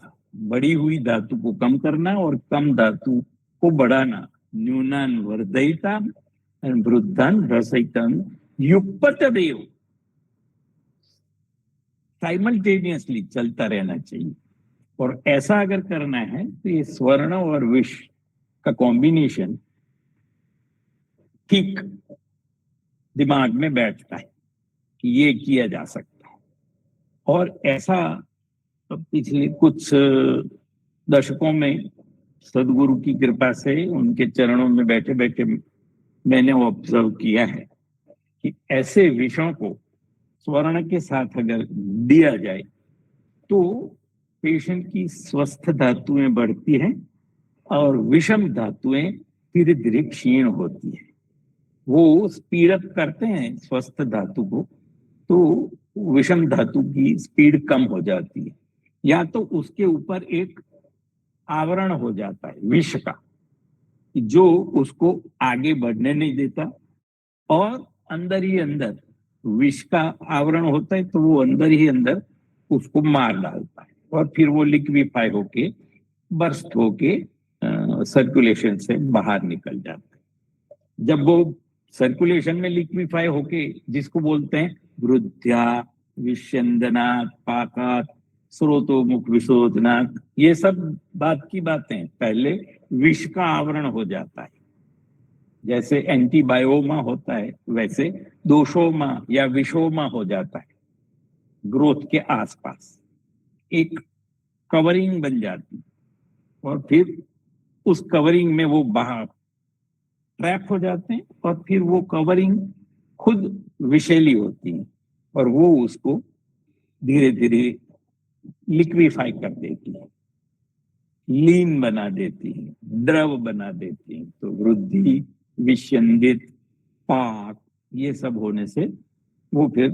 Speaker 1: बढ़ी हुई धातु को कम करना और कम धातु को बढ़ाना। न्यूनान वर्धयिता वृद्धान रसयितम युगपत देव, साइमल्टेनियसली चलता रहना चाहिए। और ऐसा अगर करना है तो ये स्वर्ण और विष का कॉम्बिनेशन ठीक दिमाग में बैठता है कि ये किया जा सकता है। और ऐसा पिछले कुछ दशकों में सदगुरु की कृपा से उनके चरणों में बैठे बैठे मैंने ऑब्जर्व किया है कि ऐसे विषयों को स्वर्ण के साथ अगर दिया जाए तो पेशेंट की स्वस्थ धातुएं बढ़ती हैं और विषम धातुएं धीरे धीरे क्षीण होती है। वो स्पीड अप करते हैं स्वस्थ धातु को, तो विषम धातु की स्पीड कम हो जाती है, या तो उसके ऊपर एक आवरण हो जाता है विष का, जो उसको आगे बढ़ने नहीं देता, और अंदर ही अंदर विष का आवरण होता है, तो वो अंदर ही अंदर उसको मार डालता है, और फिर वो लिक्विफाई होके, बर्स्ट होके सर्कुलेशन से बाहर निकल जाता है। जब वो सर्कुलेशन में लिक्विफाई होके, जिसको बोलते हैं वृद्ध्या, विष्यंदनात्, पाकात्, स्रोतोमुख विशोधनात्, ये सब बात की बातें। पहले विष का आवरण हो जाता है, जैसे एंटीबायोमा होता है वैसे दोषोमा या विषोमा हो जाता है। ग्रोथ के आसपास एक कवरिंग बन जाती है और फिर उस कवरिंग में वो बाहर ट्रैप हो जाते हैं और फिर वो कवरिंग खुद विषैली होती है और वो उसको धीरे धीरे लिक्विफाई कर देती है, लीन बना देती है, द्रव बना देती है। तो वृद्धि, विष्यंदित, पाक, ये सब होने से वो फिर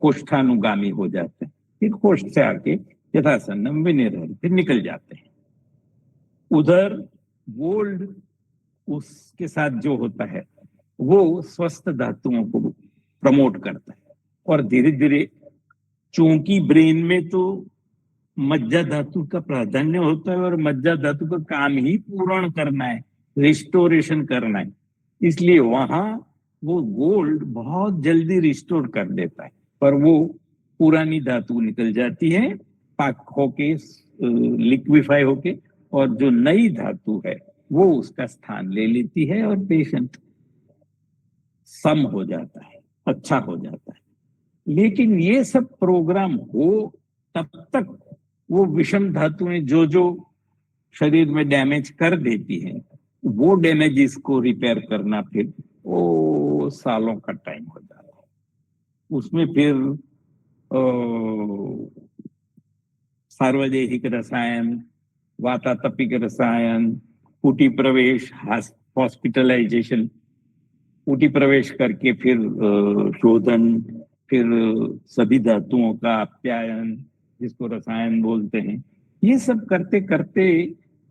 Speaker 1: कोष्ठानुगामी हो जाते हैं। फिर कोष्ठ से आके यथासंदम विनिर्भर फिर निकल जाते हैं। उधर गोल्ड उसके साथ जो होता है वो स्वस्थ धातुओं को प्रमोट करता है और धीरे धीरे, चूंकि ब्रेन में तो मज्जा धातु का प्राधान्य होता है और मज्जा धातु का काम ही पूर्ण करना है, रिस्टोरेशन करना है, इसलिए वहां वो गोल्ड बहुत जल्दी रिस्टोर कर देता है। पर वो पुरानी धातु निकल जाती है पाक होके, लिक्विफाई होके, और जो नई धातु है वो उसका स्थान ले लेती है और पेशेंट सम हो जाता है, अच्छा हो जाता है। लेकिन ये सब प्रोग्राम हो तब तक वो विषम धातुएं जो जो शरीर में डैमेज कर देती हैं, वो डैमेजेस को रिपेयर करना फिर वो सालों का टाइम हो जाता है। उसमें फिर सार्वजनिक रसायन, वातातपिक रसायन, कुटी प्रवेश, हॉस्पिटलाइजेशन, कुटी प्रवेश करके फिर शोधन, फिर सभी धातुओं का आप्यायन, जिसको रसायन बोलते हैं, ये सब करते करते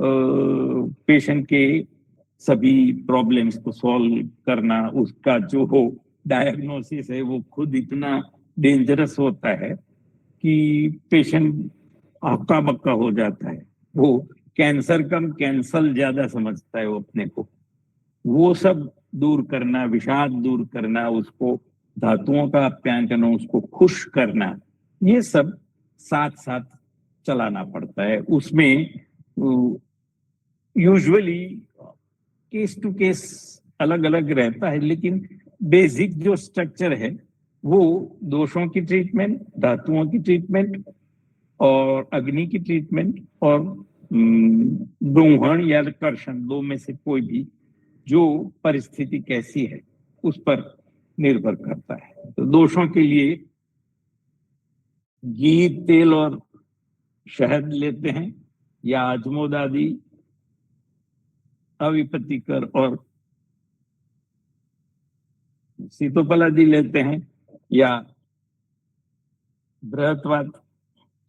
Speaker 1: पेशेंट के सभी प्रॉब्लम्स को सॉल्व करना, उसका जो हो डायग्नोसिस है वो खुद इतना डेंजरस होता है कि पेशेंट हक्का बक्का हो जाता है। वो कैंसर कम कैंसल ज्यादा समझता है वो अपने को। वो सब दूर करना, विषाद दूर करना, उसको धातुओं का आप्यायन करना, उसको खुश करना, ये सब साथ साथ चलाना पड़ता है। उसमें यूजुअली केस टू केस अलग अलग रहता है, लेकिन बेसिक जो स्ट्रक्चर है वो दोषों की ट्रीटमेंट, धातुओं की ट्रीटमेंट और अग्नि की ट्रीटमेंट और ब्रूहण या कर्षण, दो में से कोई भी, जो परिस्थिति कैसी है उस पर निर्भर करता है। तो दोषों के लिए घी, तेल और शहद लेते हैं, या अजमोदादी, अविपतिकर और सीतोपलादी लेते हैं, या बृहत्वात,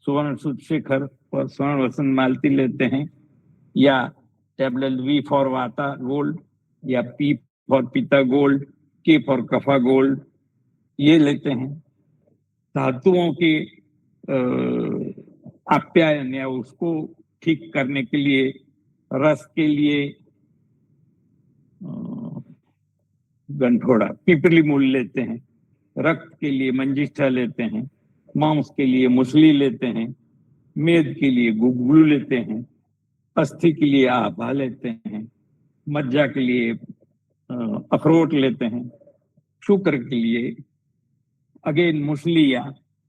Speaker 1: सुवर्ण सुतशेखर और स्वर्ण वसंत मालती लेते हैं, या टेबलेट वी फॉर वाता गोल्ड, या पी फॉर पीता गोल्ड, के फॉर कफा गोल्ड, ये लेते हैं। धातुओं के आप्यायन या उसको ठीक करने के लिए, रस के लिए गंठोड़ा, पिपली मूल लेते हैं, रक्त के लिए मंजिष्ठा लेते हैं, मांस के लिए मुसली लेते हैं, मेद के लिए गुगलू लेते हैं, अस्थि के लिए आभा लेते हैं, मज्जा के लिए अखरोट लेते हैं, शुक्र के लिए अगेन मुसली या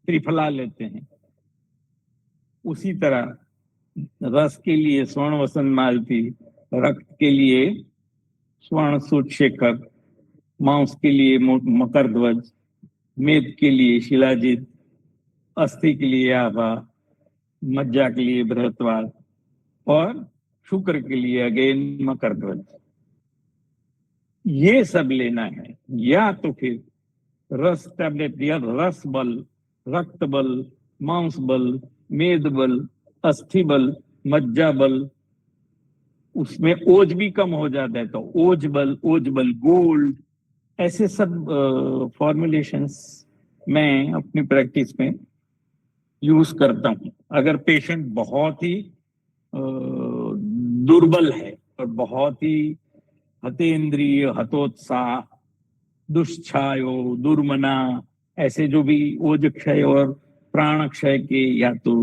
Speaker 1: त्रिफला लेते हैं। उसी तरह रस के लिए स्वर्ण वसंत मालती, रक्त के लिए स्वर्ण सुतशेखर, मांस के लिए मकर ध्वज, मेद के लिए शिलाजीत, अस्थि के लिए आभा, मज्जा के लिए बृहत्वाद और शुक्र के लिए अगेन मकर ध्वज। ये सब लेना है, या तो फिर रस टैबलेट या रस बल, रक्त बल, मांस बल, मेद बल, अस्थि बल, मज्जा बल, उसमें ओज भी कम हो जाता है तो ओज बल गोल्ड, ऐसे सब फॉर्मुलेशंस मैं अपनी प्रैक्टिस में यूज करता हूं। अगर पेशेंट बहुत ही दुर्बल है और बहुत ही हतेंद्रिय, हतोत्साह, दुष्छायो, दुर्मना, ऐसे जो भी ओज क्षय और प्राण क्षय के या तो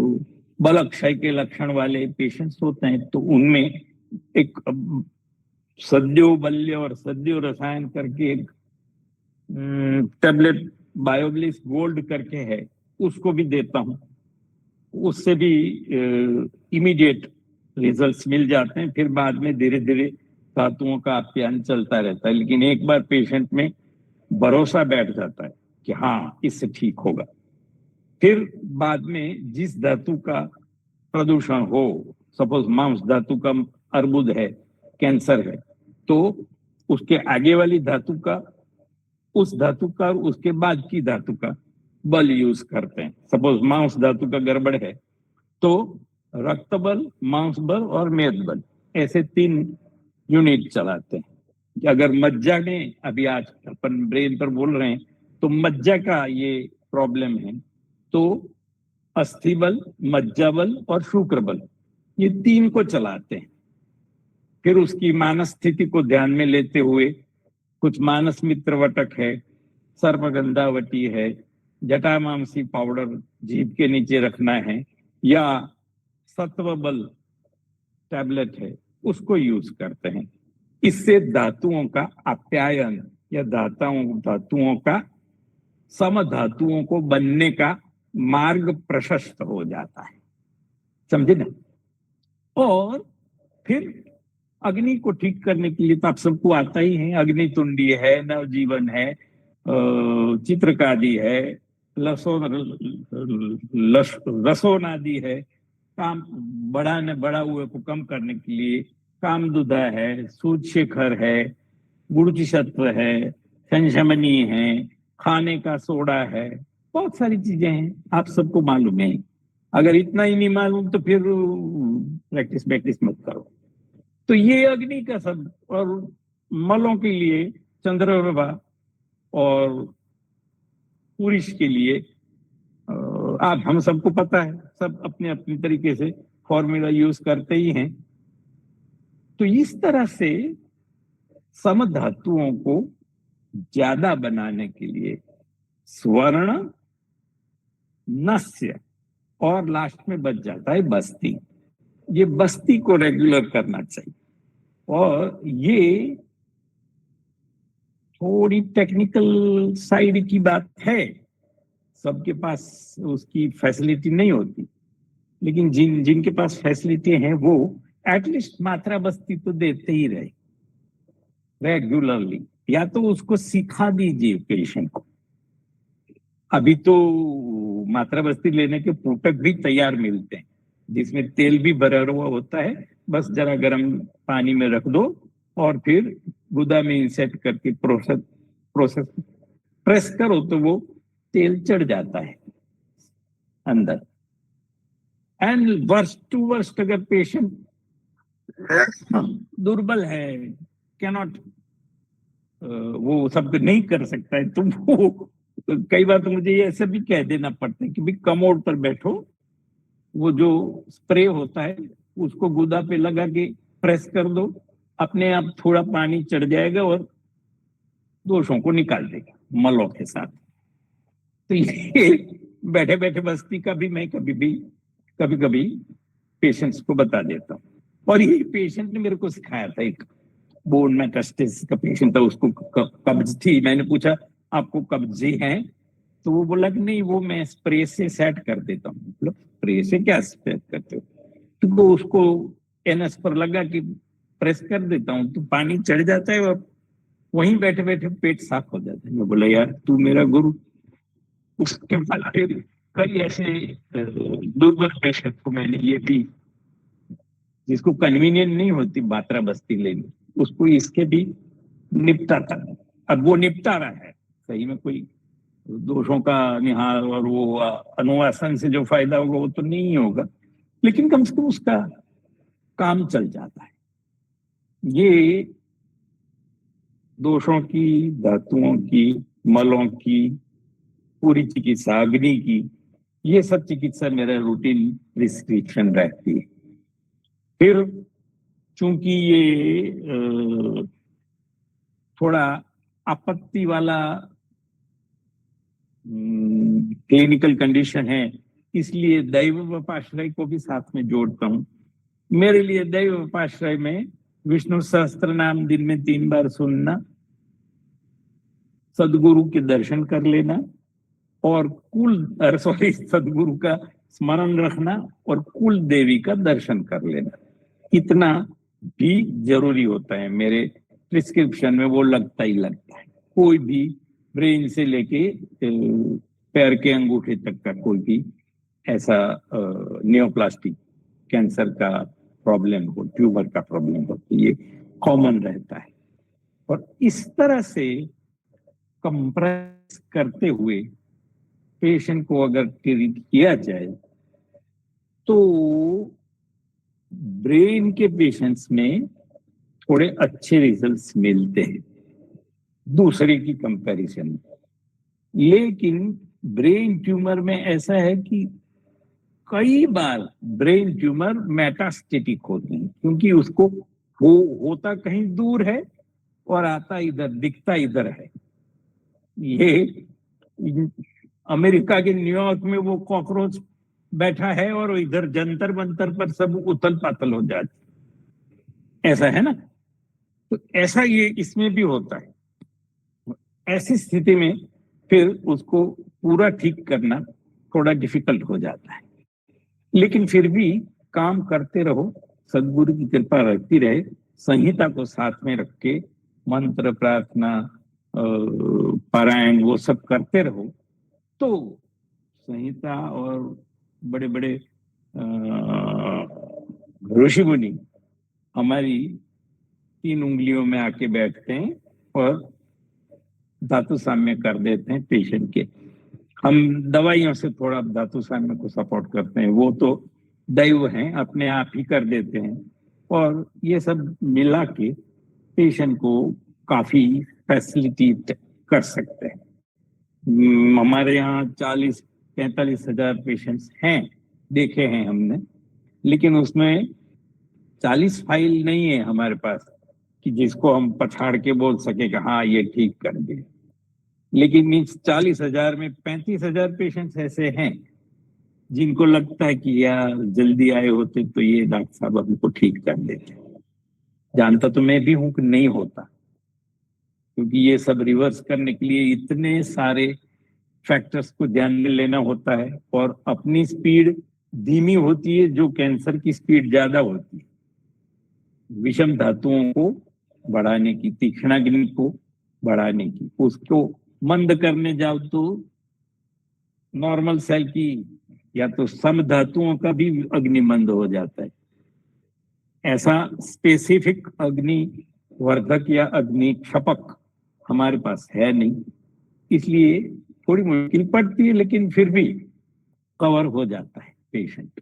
Speaker 1: बल क्षय के लक्षण वाले पेशेंट्स होते हैं, तो उनमें एक सद्यो बल्य और सद्यो रसायन करके एक टेबलेट बायोब्लिस गोल्ड करके है, उसको भी देता हूँ। उससे भी इमीडिएट रिजल्ट्स मिल जाते हैं। फिर बाद में धीरे धीरे धातुओं का अध्ययन चलता रहता है, लेकिन एक बार पेशेंट में भरोसा बैठ जाता है कि हाँ इससे ठीक होगा, फिर बाद में जिस धातु का प्रदूषण हो, सपोज मांस धातु का अर्बुद है, कैंसर है, तो उसके आगे वाली धातु का, उस धातु का और उसके बाद की धातु का बल यूज करते हैं। सपोज मांस धातु का गड़बड़ है तो रक्त बल, मांस बल और मेद बल, ऐसे 3 यूनिट चलाते हैं। अगर मज्जा में, अभी आज अपन ब्रेन पर बोल रहे हैं, तो मज्जा का ये प्रॉब्लम है, तो अस्थि बल, मज्जा बल और शुक्र बल, ये 3 को चलाते हैं। फिर उसकी मानस स्थिति को ध्यान में लेते हुए कुछ मानस मित्र वटक है, सर्पगंधावटी है, जटामांसी पाउडर जीभ के नीचे रखना है, या सत्व बल टैबलेट है, उसको यूज करते हैं। इससे धातुओं का आप्यायन या धातुओं का सम धातुओं को बनने का मार्ग प्रशस्त हो जाता है, समझे ना। और फिर अग्नि को ठीक करने के लिए तो आप सबको आता ही है, अग्नि तुंडी है, नवजीवन है, चित्रकादि है, रसोनादि है, काम बड़ा हुए को कम करने के लिए कामदुधा है, सूद शेखर है, गुरुचिशत्व है, संशमनी है, खाने का सोडा है, बहुत सारी चीजें हैं, आप सबको मालूम है। अगर इतना ही नहीं मालूम तो फिर प्रैक्टिस मत करो। तो ये अग्नि का सब, और मलों के लिए चंद्रप्रभा और पुरुष के लिए आप हम सबको पता है, सब अपने अपने तरीके से फॉर्मूला यूज करते ही हैं। तो इस तरह से सम धातुओं को ज्यादा बनाने के लिए स्वर्ण, नस्य और लास्ट में बच जाता है बस्ती। ये बस्ती को रेगुलर करना चाहिए। और ये थोड़ी टेक्निकल साइड की बात है, सबके पास उसकी फैसिलिटी नहीं होती, लेकिन जिनके पास फैसिलिटी है वो एटलीस्ट मात्रा बस्ती तो देते ही रहे रेगुलरली, या तो उसको सिखा दीजिए पेशेंट को। अभी तो मात्रा बस्ती लेने के पूटक भी तैयार मिलते हैं, जिसमें तेल भी भरा हुआ होता है, बस जरा गर्म पानी में रख दो और फिर गुदा में इंसेट करके प्रोसेस प्रेस करो तो वो तेल चढ़ जाता है अंदर। एंड वर्स्ट टू वर्स्ट अगर पेशेंट दुर्बल है, कैनॉट, वो सब नहीं कर सकता है, तो वो कई बार तो मुझे ये ऐसे भी कह देना पड़ता है कि भाई कमोड पर बैठो, वो जो स्प्रे होता है उसको गुदा पे लगा के प्रेस कर दो, अपने आप थोड़ा पानी चढ़ जाएगा और दोषों को निकाल देगा मलों के साथ। तो ये बैठे बैठे बस्ती का भी मैं कभी कभी पेशेंट्स को बता देता हूँ। और ये पेशेंट ने मेरे को सिखाया था, एक बोन मेटास्टेसिस का पेशेंट था, उसको कब्ज थी। मैंने पूछा आपको कब्जे हैं? तो वो बोला कि नहीं, वो मैं स्प्रे से सेट कर देता हूँ। मतलब स्प्रे से क्या सेट करते हो? तो उसको एनएस पर लगा कि प्रेस कर देता हूँ तो पानी चढ़ जाता है और वहीं बैठे बैठे पेट साफ हो जाता है। मैं बोला यार तू मेरा गुरु। उसके बाद फिर कई ऐसे दुर्बल पेशेंट को मैंने ये भी, जिसको कन्वीनियंट नहीं होती मात्रा बस्ती लेनी, उसको इसके भी निपटाता है। अब वो निपटा रहा है सही में, कोई दोषों का निहार और वो अनुवासन से जो फायदा होगा वो तो नहीं होगा, लेकिन कम से कम उसका काम चल जाता है। ये दोषों की, धातुओं की, मलों की पूरी चिकित्सा, अग्नि की, ये सब चिकित्सा मेरा रूटीन प्रिस्क्रिप्शन रहती है। फिर चूंकि ये थोड़ा आपत्ति वाला क्लिनिकल कंडीशन है, इसलिए दैव वपाश्रय को भी साथ में जोड़ता हूं। मेरे लिए दैव वपाश्रय में विष्णु सहस्त्र नाम दिन में 3 बार सुनना, सदगुरु के दर्शन कर लेना और सदगुरु का स्मरण रखना और कुल देवी का दर्शन कर लेना, इतना भी जरूरी होता है। मेरे प्रिस्क्रिप्शन में वो लगता ही लगता है। कोई भी ब्रेन से लेके पैर के अंगूठे तक का कोई भी ऐसा नियोप्लास्टिक कैंसर का प्रॉब्लम हो, ट्यूमर का प्रॉब्लम हो, तो ये कॉमन रहता है। और इस तरह से कंप्रेस करते हुए पेशेंट को अगर ट्रीट किया जाए तो ब्रेन के पेशेंट्स में थोड़े अच्छे रिजल्ट्स मिलते हैं दूसरे की कंपैरिजन में। लेकिन ब्रेन ट्यूमर में ऐसा है कि कई बार ब्रेन ट्यूमर मेटास्टेटिक होते हैं, क्योंकि उसको होता कहीं दूर है और आता इधर, दिखता इधर है। ये अमेरिका के न्यूयॉर्क में वो कॉकरोच बैठा है और इधर जंतर मंतर पर सब उथल पाथल हो जाती, ऐसा है ना। तो ऐसा ये इसमें भी होता है। ऐसी स्थिति में फिर उसको पूरा ठीक करना थोड़ा डिफिकल्ट हो जाता है, लेकिन फिर भी काम करते रहो, सदगुरु की कृपा रहती रहे, संहिता को साथ में रख के मंत्र प्रार्थना पारायण वो सब करते रहो, तो संहिता और बड़े बड़े ऋषि मुनि हमारी 3 उंगलियों में आके बैठते हैं और धातु साम्य कर देते हैं पेशेंट के। हम दवाइयों से थोड़ा धातु साम्य को सपोर्ट करते हैं, वो तो दैव हैं, अपने आप ही कर देते हैं। और ये सब मिला के पेशेंट को काफी फैसिलिटी कर सकते हैं। हमारे यहाँ 40-45 हजार पेशेंट्स हैं, देखे हैं हमने, लेकिन उसमें 40 फाइल नहीं है हमारे पास कि जिसको हम पछाड़ के बोल सके कि हाँ ये ठीक कर दिया। लेकिन इस 40,000 में 35,000 पेशेंट्स ऐसे हैं जिनको लगता है कि यार जल्दी आए होते तो ये डॉक्टर साहब हमको ठीक कर देते। जानता तो मैं भी हूं कि नहीं होता, क्योंकि ये सब रिवर्स करने के लिए इतने सारे फैक्टर्स को ध्यान में लेना होता है और अपनी स्पीड धीमी होती है, जो कैंसर की स्पीड ज्यादा होती है। विषम धातुओं को बढ़ाने की, तीक्ष्णाग्नि को बढ़ाने की, उसको मंद करने जाओ तो नॉर्मल सेल की या तो सम धातुओं का भी अग्नि मंद हो जाता है। ऐसा स्पेसिफिक अग्नि वर्धक या अग्नि क्षपक हमारे पास है नहीं, इसलिए थोड़ी मुश्किल पड़ती है, लेकिन फिर भी कवर हो जाता है पेशेंट।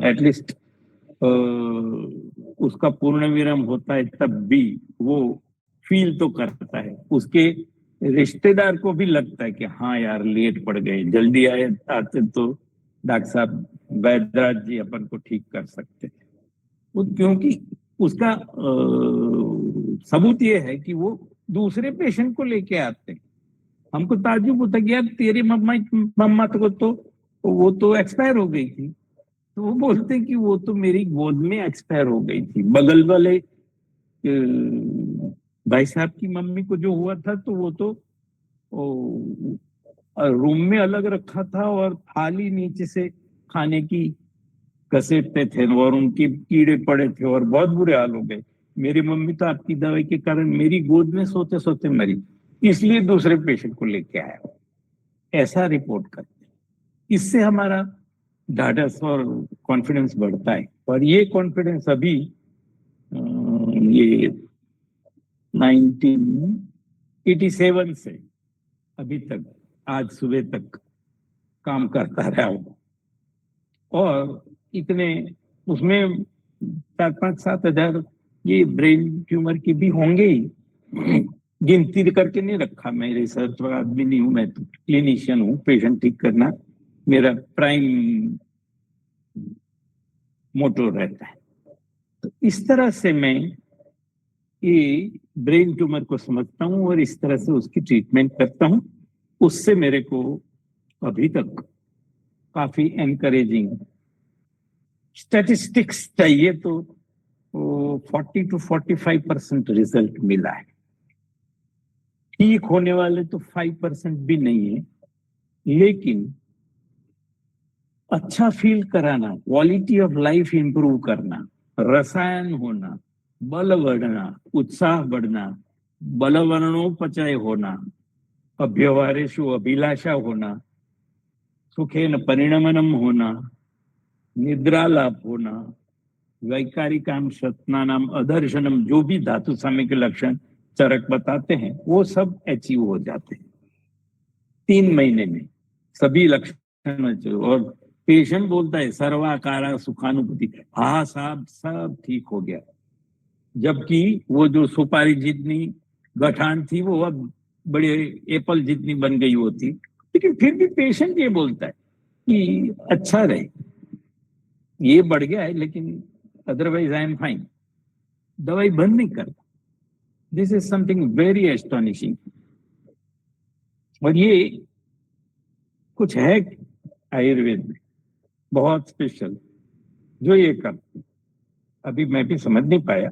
Speaker 1: एटलीस्ट उसका पूर्ण विराम होता है तब भी वो फील तो करता है, उसके रिश्तेदार को भी लगता है कि हाँ यार लेट पड़ गए, जल्दी आते तो डॉक्टर साहब वैद्यराज जी अपन को ठीक कर सकते थे। वो क्योंकि उसका सबूत ये है कि वो दूसरे पेशेंट को लेके आते हैं। हमको ताज्जुब होता कि यार तेरी मम्मा तो वो तो एक्सपायर हो गई थी, तो वो बोलते हैं कि वो तो मेरी गोद में एक्सपायर हो गई थी। बगल वाले भाई साहब की मम्मी को जो हुआ था तो वो तो रूम में अलग रखा था और थाली नीचे से खाने की घसीटते थे और उनके कीड़े पड़े थे और बहुत बुरे हाल हो गए। मेरी मम्मी तो आपकी दवाई के कारण मेरी गोद में सोते सोते मरी, इसलिए दूसरे पेशेंट को लेके आया, ऐसा रिपोर्ट करते हैं। इससे हमारा ढाढ़स और कॉन्फिडेंस बढ़ता है। और ये कॉन्फिडेंस अभी ये 1987 से अभी तक आज सुबह तक काम करता रहा हूं, और इतने उसमें 4-5-7 हजार ये ब्रेन ट्यूमर की भी होंगे ही, गिनती करके नहीं रखा। मैं रिसर्च आदमी नहीं हूं, मैं तो क्लिनिशियन हूं। पेशेंट ठीक करना मेरा प्राइम मोटो रहता है। तो इस तरह से मैं ये ब्रेन ट्यूमर को समझता हूं और इस तरह से उसकी ट्रीटमेंट करता हूं। उससे मेरे को अभी तक काफी एनकरेजिंग स्टैटिस्टिक्स चाहिए तो 40 to 45% रिजल्ट मिला है। ठीक होने वाले तो 5% भी नहीं है, लेकिन अच्छा फील कराना, क्वालिटी ऑफ लाइफ इंप्रूव करना, रसायन होना, बल बढ़ना, उत्साह बढ़ना, बलवर्णोपचय होना, अभ्यवहारेषु अभिलाषा होना, सुखेन परिणमनम होना, निद्रा लाभ होना, वैकारिकाम शतनानाम अदर्शनम, जो भी धातु साम्य के लक्षण चरक बताते हैं वो सब अचीव हो जाते हैं 3 महीने में, सभी लक्षण अचीव। और पेशेंट बोलता है सर्वाकारा सुखानुभूति, हाँ साहब सब ठीक हो गया, जबकि वो जो सुपारी जितनी गठान थी वो अब बड़े एप्पल जितनी बन गई होती। लेकिन फिर भी पेशेंट ये बोलता है कि अच्छा रहे, ये बढ़ गया है लेकिन अदरवाइज आई एम फाइन, दवाई बंद नहीं करता। This is something very astonishing. और ये कुछ है आयुर्वेद में बहुत स्पेशल जो ये करते, अभी मैं भी समझ नहीं पाया,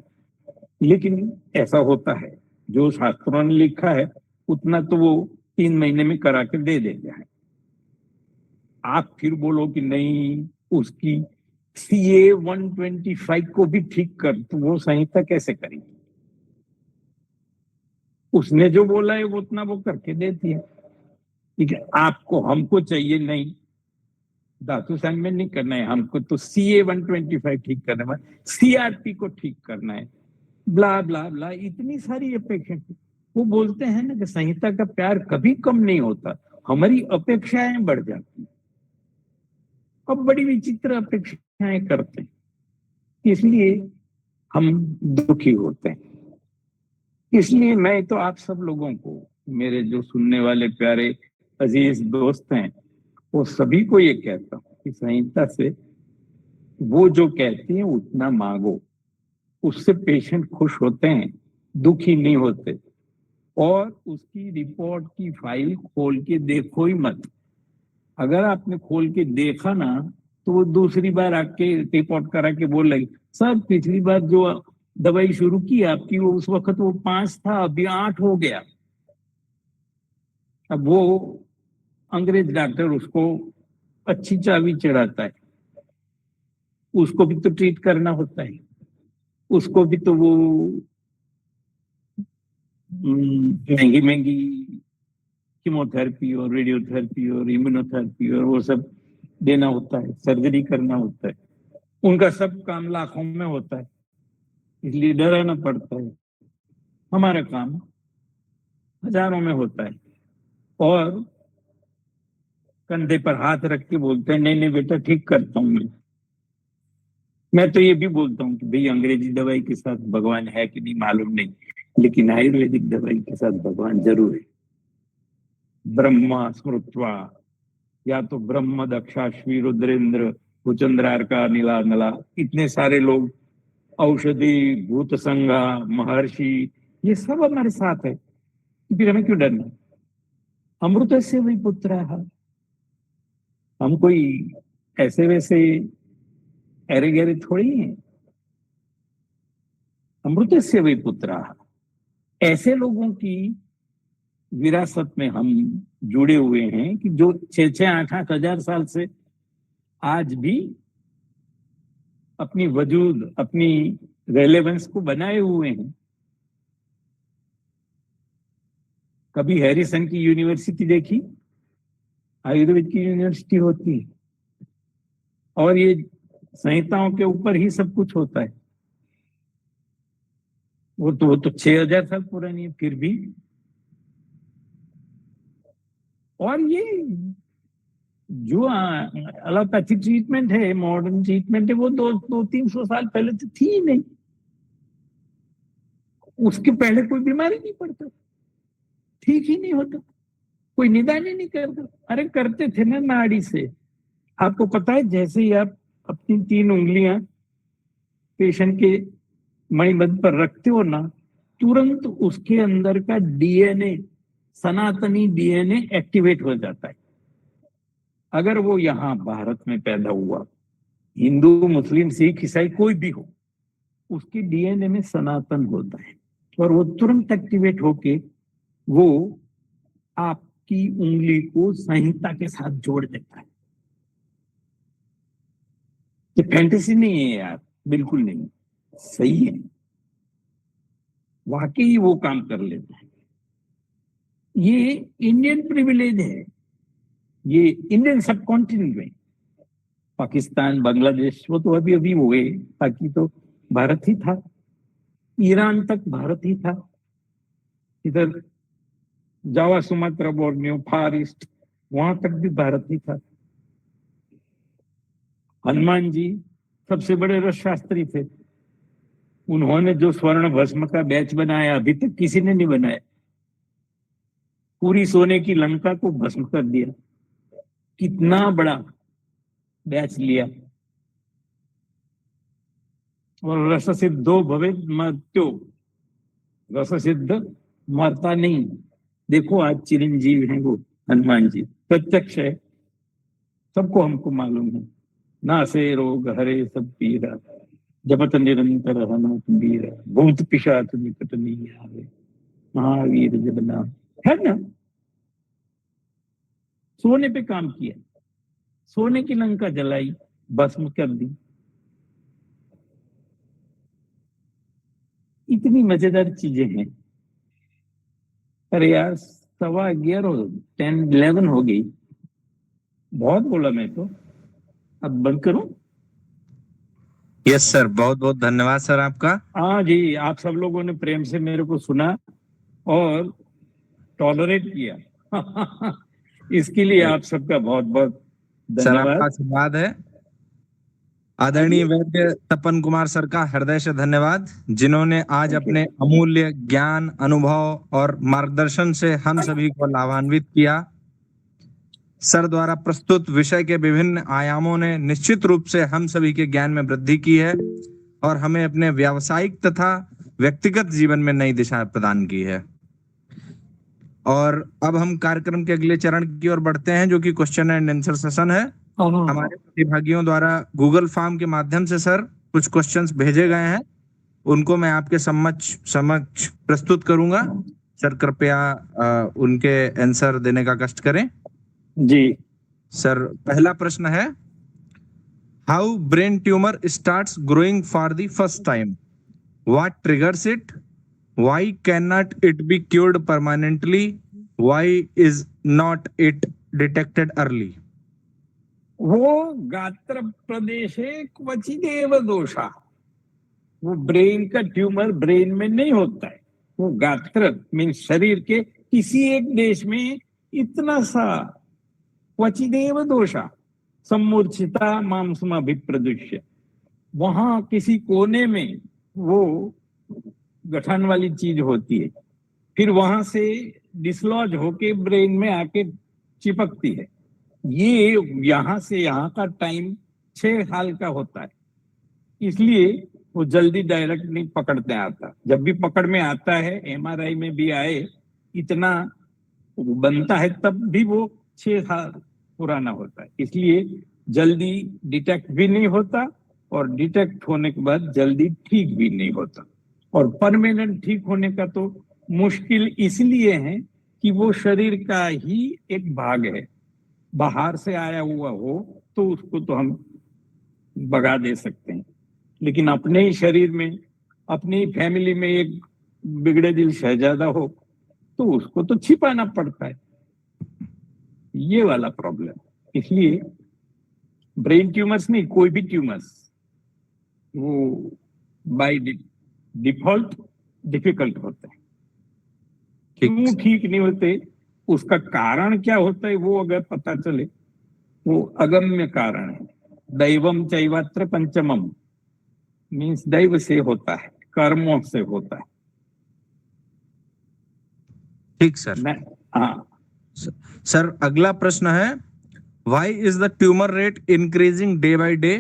Speaker 1: लेकिन ऐसा होता है। जो शास्त्रों ने लिखा है उतना तो वो 3 महीने में करा के दे देते हैं। आप फिर बोलो कि नहीं उसकी CA 125 को भी ठीक कर, तो वो संहिता कैसे करेगी? उसने जो बोला है वो उतना वो करके देती है। ठीक है, आपको हमको चाहिए नहीं, धातु संघ नहीं करना है हमको, तो CA 125 ठीक करना है, CRP को ठीक करना है, ब्ला ब्ला ब्ला, इतनी सारी अपेक्षा। वो बोलते हैं ना कि संहिता का प्यार कभी कम नहीं होता, हमारी अपेक्षाएं बढ़ जाती। अब बड़ी विचित्र अपेक्षाएं करते हैं, इसलिए हम दुखी होते हैं। इसलिए मैं तो आप सब लोगों को, मेरे जो सुनने वाले प्यारे अजीज दोस्त हैं, वो सभी को ये कहता हूँ कि संहिता से वो जो कहती है उतना मांगो, उससे पेशेंट खुश होते हैं, दुखी नहीं होते। और उसकी रिपोर्ट की फाइल खोल के देखो ही मत। अगर आपने खोल के देखा ना तो वो दूसरी बार आके रिपोर्ट करा के बोल रही सर पिछली बार जो दवाई शुरू की आपकी वो उस वक्त वो 5 था, अभी 8 हो गया। अब वो अंग्रेज डॉक्टर उसको अच्छी चाबी चढ़ाता है, उसको भी तो ट्रीट करना होता है, उसको भी तो वो महंगी महंगी कीमोथेरेपी और रेडियोथेरेपी और इम्यूनोथेरेपी और वो सब देना होता है, सर्जरी करना होता है। उनका सब काम लाखों में होता है, इसलिए डराना पड़ता है। हमारा काम हजारों में होता है। और कंधे पर हाथ रख के बोलते हैं नहीं नहीं बेटा ठीक करता हूं मैं तो ये भी बोलता हूँ कि भाई अंग्रेजी दवाई के साथ भगवान है कि नहीं मालूम नहीं, लेकिन आयुर्वेदिक दवाई के साथ भगवान जरूर है। ब्रह्मा स्मृत्वा, या तो ब्रह्म दक्षाश्वी रुद्रेंद्र भूचंद्रार का नीला नला, इतने सारे लोग, औषधि भूत संगा महर्षि, ये सब हमारे साथ है, फिर हमें क्यों डरना? अमृत से वही पुत्र है, हम कोई ऐसे वैसे अरे गहरे थोड़ी हैं। अमृत से वही पुत्र, ऐसे लोगों की विरासत में हम जुड़े हुए हैं कि जो 6-6, 8-8 हजार साल से आज भी अपनी वजूद, अपनी रेलेवेंस को बनाए हुए हैं। कभी हैरिसन की यूनिवर्सिटी देखी? आयुर्वेद की यूनिवर्सिटी होती है और ये संहिताओं के ऊपर ही सब कुछ होता है। वो तो 6000 साल पुरानी है फिर भी। और ये जो एलोपैथिक ट्रीटमेंट है, मॉडर्न ट्रीटमेंट है, वो 200-300 साल पहले तो थी ही नहीं। उसके पहले कोई बीमारी नहीं पड़ता, ठीक ही नहीं होता, कोई निदान ही नहीं करता। अरे करते थे ना नाड़ी से। आपको पता है जैसे ही आप अपनी 3 उंगलियां पेशेंट के मणिबद्ध पर रखते हो ना, तुरंत उसके अंदर का डीएनए, सनातनी डीएनए एक्टिवेट हो जाता है। अगर वो यहाँ भारत में पैदा हुआ, हिंदू मुस्लिम सिख ईसाई कोई भी हो, उसके डीएनए में सनातन होता है और वो तुरंत एक्टिवेट होके वो आपकी उंगली को संहिता के साथ जोड़ देता है। ये फैंटेसी नहीं है यार, बिल्कुल नहीं, सही है, वाकई वो काम कर लेता है। ये इंडियन प्रिविलेज है, ये इंडियन सब कॉन्टिनेंट में, पाकिस्तान बांग्लादेश वो तो अभी अभी हुए, बाकी तो भारत ही था, ईरान तक भारत ही था, इधर जावा सुमात्रा बोर्नियो फार ईस्ट वहां तक भी भारत ही था। हनुमान जी सबसे बड़े रस शास्त्री थे, उन्होंने जो स्वर्ण भस्म का बैच बनाया अभी तक किसी ने नहीं बनाया, पूरी सोने की लंका को भस्म कर दिया, कितना बड़ा बैच लिया। और रस सिद्धो भवे मर्त्यो, रस सिद्ध मरता नहीं। देखो आज चिरंजीव हैं वो हनुमान जी, प्रत्यक्ष है, सबको हमको मालूम है। ना से रोग हरे सब पीरा, जपत निरंतर हनुमत वीरा, भूत पिशाच निकट नहीं आवे, महावीर जब नाम, है ना। सोने पे काम किया, सोने की लंका जलाई, भस्म कर दी। इतनी मजेदार चीजें हैं। अरे यार 11:15 हो, 10-11 हो गई, बहुत बोला मैं तो, अब बंद करूं।
Speaker 2: यस सर, बहुत बहुत धन्यवाद सर आपका।
Speaker 1: हाँ जी, आप सब लोगों ने प्रेम से मेरे को सुना और टॉलरेट किया इसके लिए आप सबका बहुत बहुत
Speaker 2: सर आपका
Speaker 1: धन्यवाद।
Speaker 2: आशीर्वाद है। आदरणीय वैद्य तपन कुमार सर का हृदय से धन्यवाद, जिन्होंने आज
Speaker 1: Thank you.
Speaker 2: अपने अमूल्य ज्ञान, अनुभव और मार्गदर्शन से हम सभी को लाभान्वित किया। सर द्वारा प्रस्तुत विषय के विभिन्न आयामों ने निश्चित रूप से हम सभी के ज्ञान में वृद्धि की है और हमें अपने व्यावसायिक तथा व्यक्तिगत जीवन में नई दिशा प्रदान की है। और अब हम कार्यक्रम के अगले चरण की ओर बढ़ते हैं, जो कि क्वेश्चन एंड आंसर सेशन है। हमारे प्रतिभागियों द्वारा गूगल फॉर्म के माध्यम से सर कुछ क्वेश्चंस भेजे गए हैं, उनको मैं आपके समक्ष प्रस्तुत करूंगा। सर कृपया उनके आंसर देने का कष्ट करें।
Speaker 1: जी
Speaker 2: सर, पहला प्रश्न है, how brain tumour starts growing for the first time, what triggers it, why can not it be cured permanently, why is not it detected early.
Speaker 1: वो गात्र प्रदेशे क्वचिदेव दोषा, वो ब्रेन का ट्यूमर ब्रेन में नहीं होता है, वो गात्र मीन शरीर के किसी एक देश में इतना सा, क्वचिदेव दोषा सम्मूर्छिता मांसमाभिप्रदुष्य, वहां किसी कोने में वो गठन वाली चीज होती है, फिर वहां से डिसलॉज होके ब्रेन में आके चिपकती है। ये यहां से यहाँ का टाइम 6 साल का होता है, इसलिए वो जल्दी डायरेक्ट नहीं पकड़ते आता। जब भी पकड़ में आता है, एमआरआई में भी आए, इतना बनता है तब भी वो 6 साल पुराना होता है, इसलिए जल्दी डिटेक्ट भी नहीं होता और डिटेक्ट होने के बाद जल्दी ठीक भी नहीं होता। और परमानेंट ठीक होने का तो मुश्किल इसलिए है कि वो शरीर का ही एक भाग है, बाहर से आया हुआ हो तो उसको तो हम भगा दे सकते हैं, लेकिन अपने ही शरीर में, अपनी फैमिली में एक बिगड़े दिल शहजादा हो तो उसको तो छिपाना पड़ता है, ये वाला प्रॉब्लम। इसलिए ब्रेन ट्यूमर्स नहीं, कोई भी ट्यूमर्स वो बाय डिफॉल्ट डिफिकल्ट होता है। क्यों ठीक नहीं होते, उसका कारण क्या होता है वो अगर पता चले, वो अगम्य कारण है। दैवम चैवात्र पंचमम मीन्स दैव से होता है, कर्मों से होता है।
Speaker 2: ठीक सर।
Speaker 1: हाँ
Speaker 2: सर, अगला प्रश्न है, why is the tumour rate increasing day by day,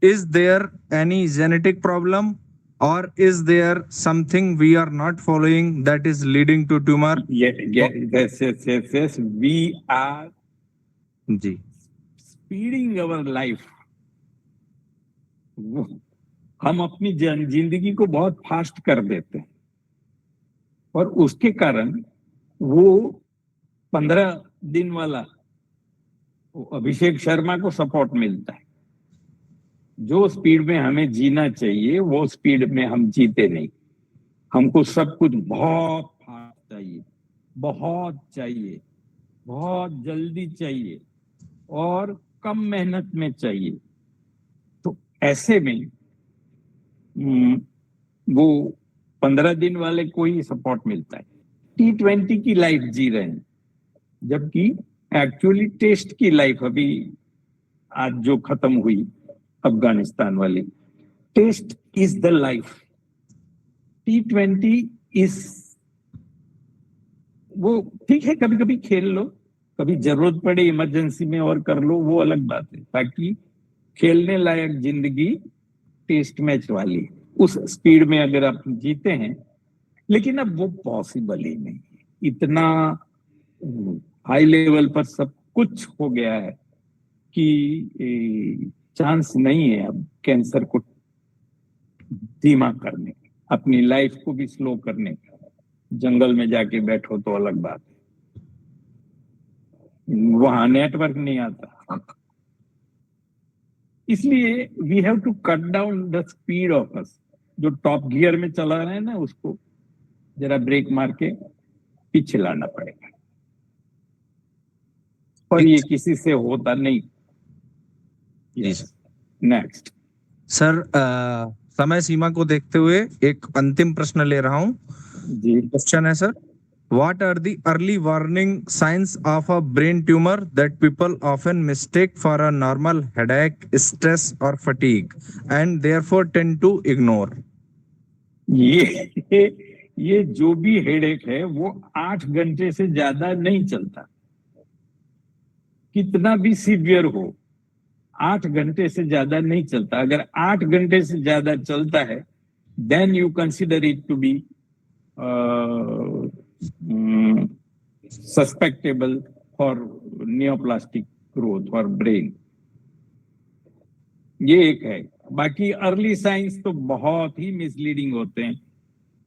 Speaker 2: is there any genetic problem, or is there something we are not following that is leading to tumor?
Speaker 1: Yes. We are
Speaker 2: जी
Speaker 1: speeding our life. हम अपनी जिंदगी को बहुत fast कर देते हैं और उसके कारण वो 15 दिन वाला अभिषेक शर्मा को सपोर्ट मिलता है। जो स्पीड में हमें जीना चाहिए वो स्पीड में हम जीते नहीं। हमको सब कुछ बहुत फास्ट चाहिए, बहुत जल्दी चाहिए और कम मेहनत में चाहिए। तो ऐसे में वो 15 दिन वाले को ही सपोर्ट मिलता है। T20 की लाइफ जी रहे हैं, जबकि एक्चुअली टेस्ट की लाइफ अभी आज जो खत्म हुई अफगानिस्तान वाली, test is the life. T20 is, वो ठीक है कभी कभी खेल लो, कभी जरूरत पड़े इमरजेंसी में और कर लो, वो अलग बात है। ताकि खेलने लायक जिंदगी टेस्ट मैच वाली, उस स्पीड में अगर आप जीते हैं, लेकिन अब वो पॉसिबल ही नहीं है। इतना हाई लेवल पर सब कुछ हो गया है कि चांस नहीं है अब कैंसर को धीमा करने का, अपनी लाइफ को भी स्लो करने का। जंगल में जाके बैठो तो अलग बात है, वहां नेटवर्क नहीं आता। इसलिए we have to cut down the speed of us. जो टॉप गियर में चला रहे हैं ना, उसको जरा ब्रेक मार के पीछे लाना पड़ेगा, और ये किसी से होता नहीं। नेक्स्ट
Speaker 2: सर, समय सीमा को देखते हुए एक अंतिम प्रश्न ले रहा हूं
Speaker 1: जी।
Speaker 2: क्वेश्चन है sir, what are the early warning signs of a brain tumor that people often mistake for a normal headache, stress or fatigue and therefore tend to ignore?
Speaker 1: ये जो भी हेडेक है वो 8 घंटे से ज्यादा नहीं चलता, कितना भी सीवियर हो 8 घंटे से ज्यादा नहीं चलता। अगर 8 घंटे से ज्यादा चलता है, then you consider it to be suspectable for neoplastic growth और ब्रेन। ये एक है। बाकी अर्ली साइंस तो बहुत ही मिसलीडिंग होते हैं।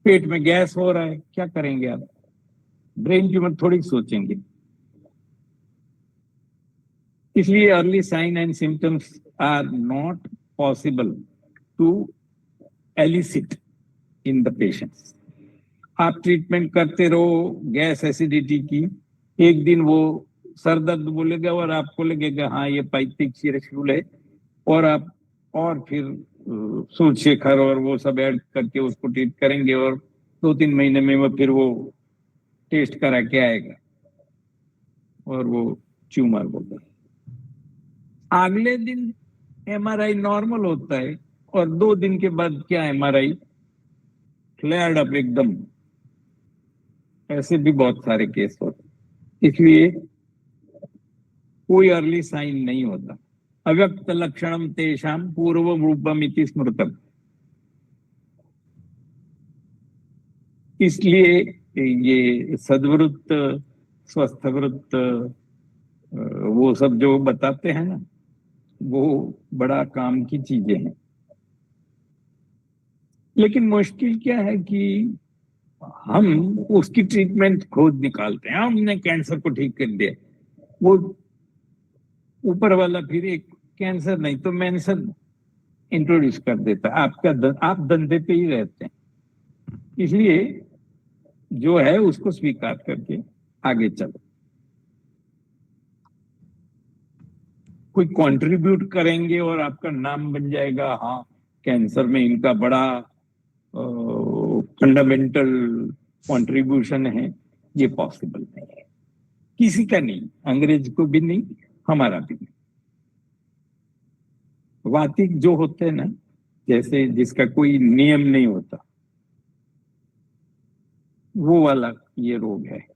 Speaker 1: पेट में गैस हो रहा है, क्या करेंगे आप? ब्रेन ट्यूमर थोड़ी सोचेंगे। इसलिए early sign and symptoms are not possible to elicit in the patients. आप ट्रीटमेंट करते रहो गैस एसिडिटी की, एक दिन वो सर दर्द बोलेगा और आपको लगेगा हाँ ये पाइपिक शेड्यूल है, और आप और फिर सूर्यशेखर और वो सब ऐड करके उसको ट्रीट करेंगे, और 2-3 महीने में वो फिर वो टेस्ट करा के आएगा और वो ट्यूमर होगा। अगले दिन MRI नॉर्मल होता है और 2 दिन के बाद क्या MRI फ्लेयर्ड अप एकदम। ऐसे भी बहुत सारे केस होते। इसलिए कोई अर्ली साइन नहीं होता। अव्यक्त लक्षणम तेषाम पूर्वम रूपम इति स्मृतम। इसलिए ये सद्वृत्त, स्वस्थवृत्त, वो सब जो बताते हैं ना, वो बड़ा काम की चीजें हैं। लेकिन मुश्किल क्या है कि हम उसकी ट्रीटमेंट खुद निकालते हैं। हमने कैंसर को ठीक कर दिया, वो ऊपर वाला फिर एक कैंसर नहीं तो मेंशन इंट्रोड्यूस कर देता है। आप धंधे पे ही रहते हैं। इसलिए जो है उसको स्वीकार करके आगे चलो। कोई कंट्रीब्यूट करेंगे और आपका नाम बन जाएगा, हाँ कैंसर में इनका बड़ा फंडामेंटल कंट्रीब्यूशन है, ये पॉसिबल नहीं है। किसी का नहीं, अंग्रेज को भी नहीं, हमारा भी नहीं। वातिक जो होते हैं ना, जैसे जिसका कोई नियम नहीं होता, वो वाला ये रोग है।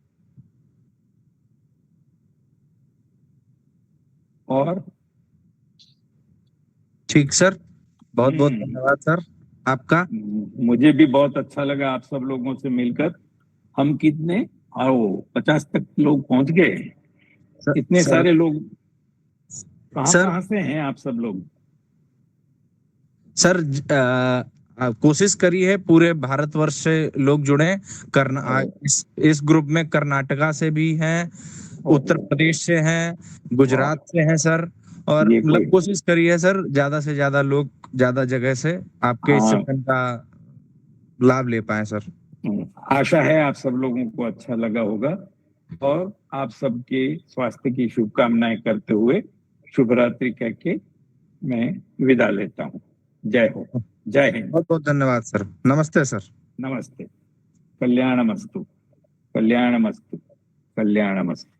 Speaker 1: और
Speaker 2: ठीक सर, बहुत बहुत धन्यवाद सर। आपका।
Speaker 1: मुझे भी बहुत अच्छा लगा आप सब लोगों से मिलकर। हम कितने आओ 50 तक लोग पहुंच गए। इतने
Speaker 2: सर
Speaker 1: सारे लोग कहाँ
Speaker 2: सर
Speaker 1: कहाँ से हैं आप सब लोग?
Speaker 2: सर कोशिश करी है पूरे भारतवर्ष से लोग जुड़े।
Speaker 1: ओ,
Speaker 2: इस ग्रुप में कर्नाटका से भी हैं, उत्तर
Speaker 1: ओहो,
Speaker 2: प्रदेश से हैं,
Speaker 1: वाह,
Speaker 2: गुजरात से हैं सर। और
Speaker 1: ये
Speaker 2: मतलब
Speaker 1: कोई
Speaker 2: कोशिश करी है सर, ज्यादा से ज्यादा लोग ज्यादा जगह से आपके इस
Speaker 1: हाँ,
Speaker 2: सेशन का लाभ ले पाए सर।
Speaker 1: आशा है आप सब लोगों को अच्छा लगा होगा। और आप सबके स्वास्थ्य की शुभकामनाएं करते हुए शुभ रात्रि कह के मैं विदा लेता हूँ। जय हो, जय हिंद,
Speaker 2: बहुत बहुत धन्यवाद सर, नमस्ते सर।
Speaker 1: नमस्ते। कल्याणमस्तु, कल्याणमस्तु, कल्याणमस्तु।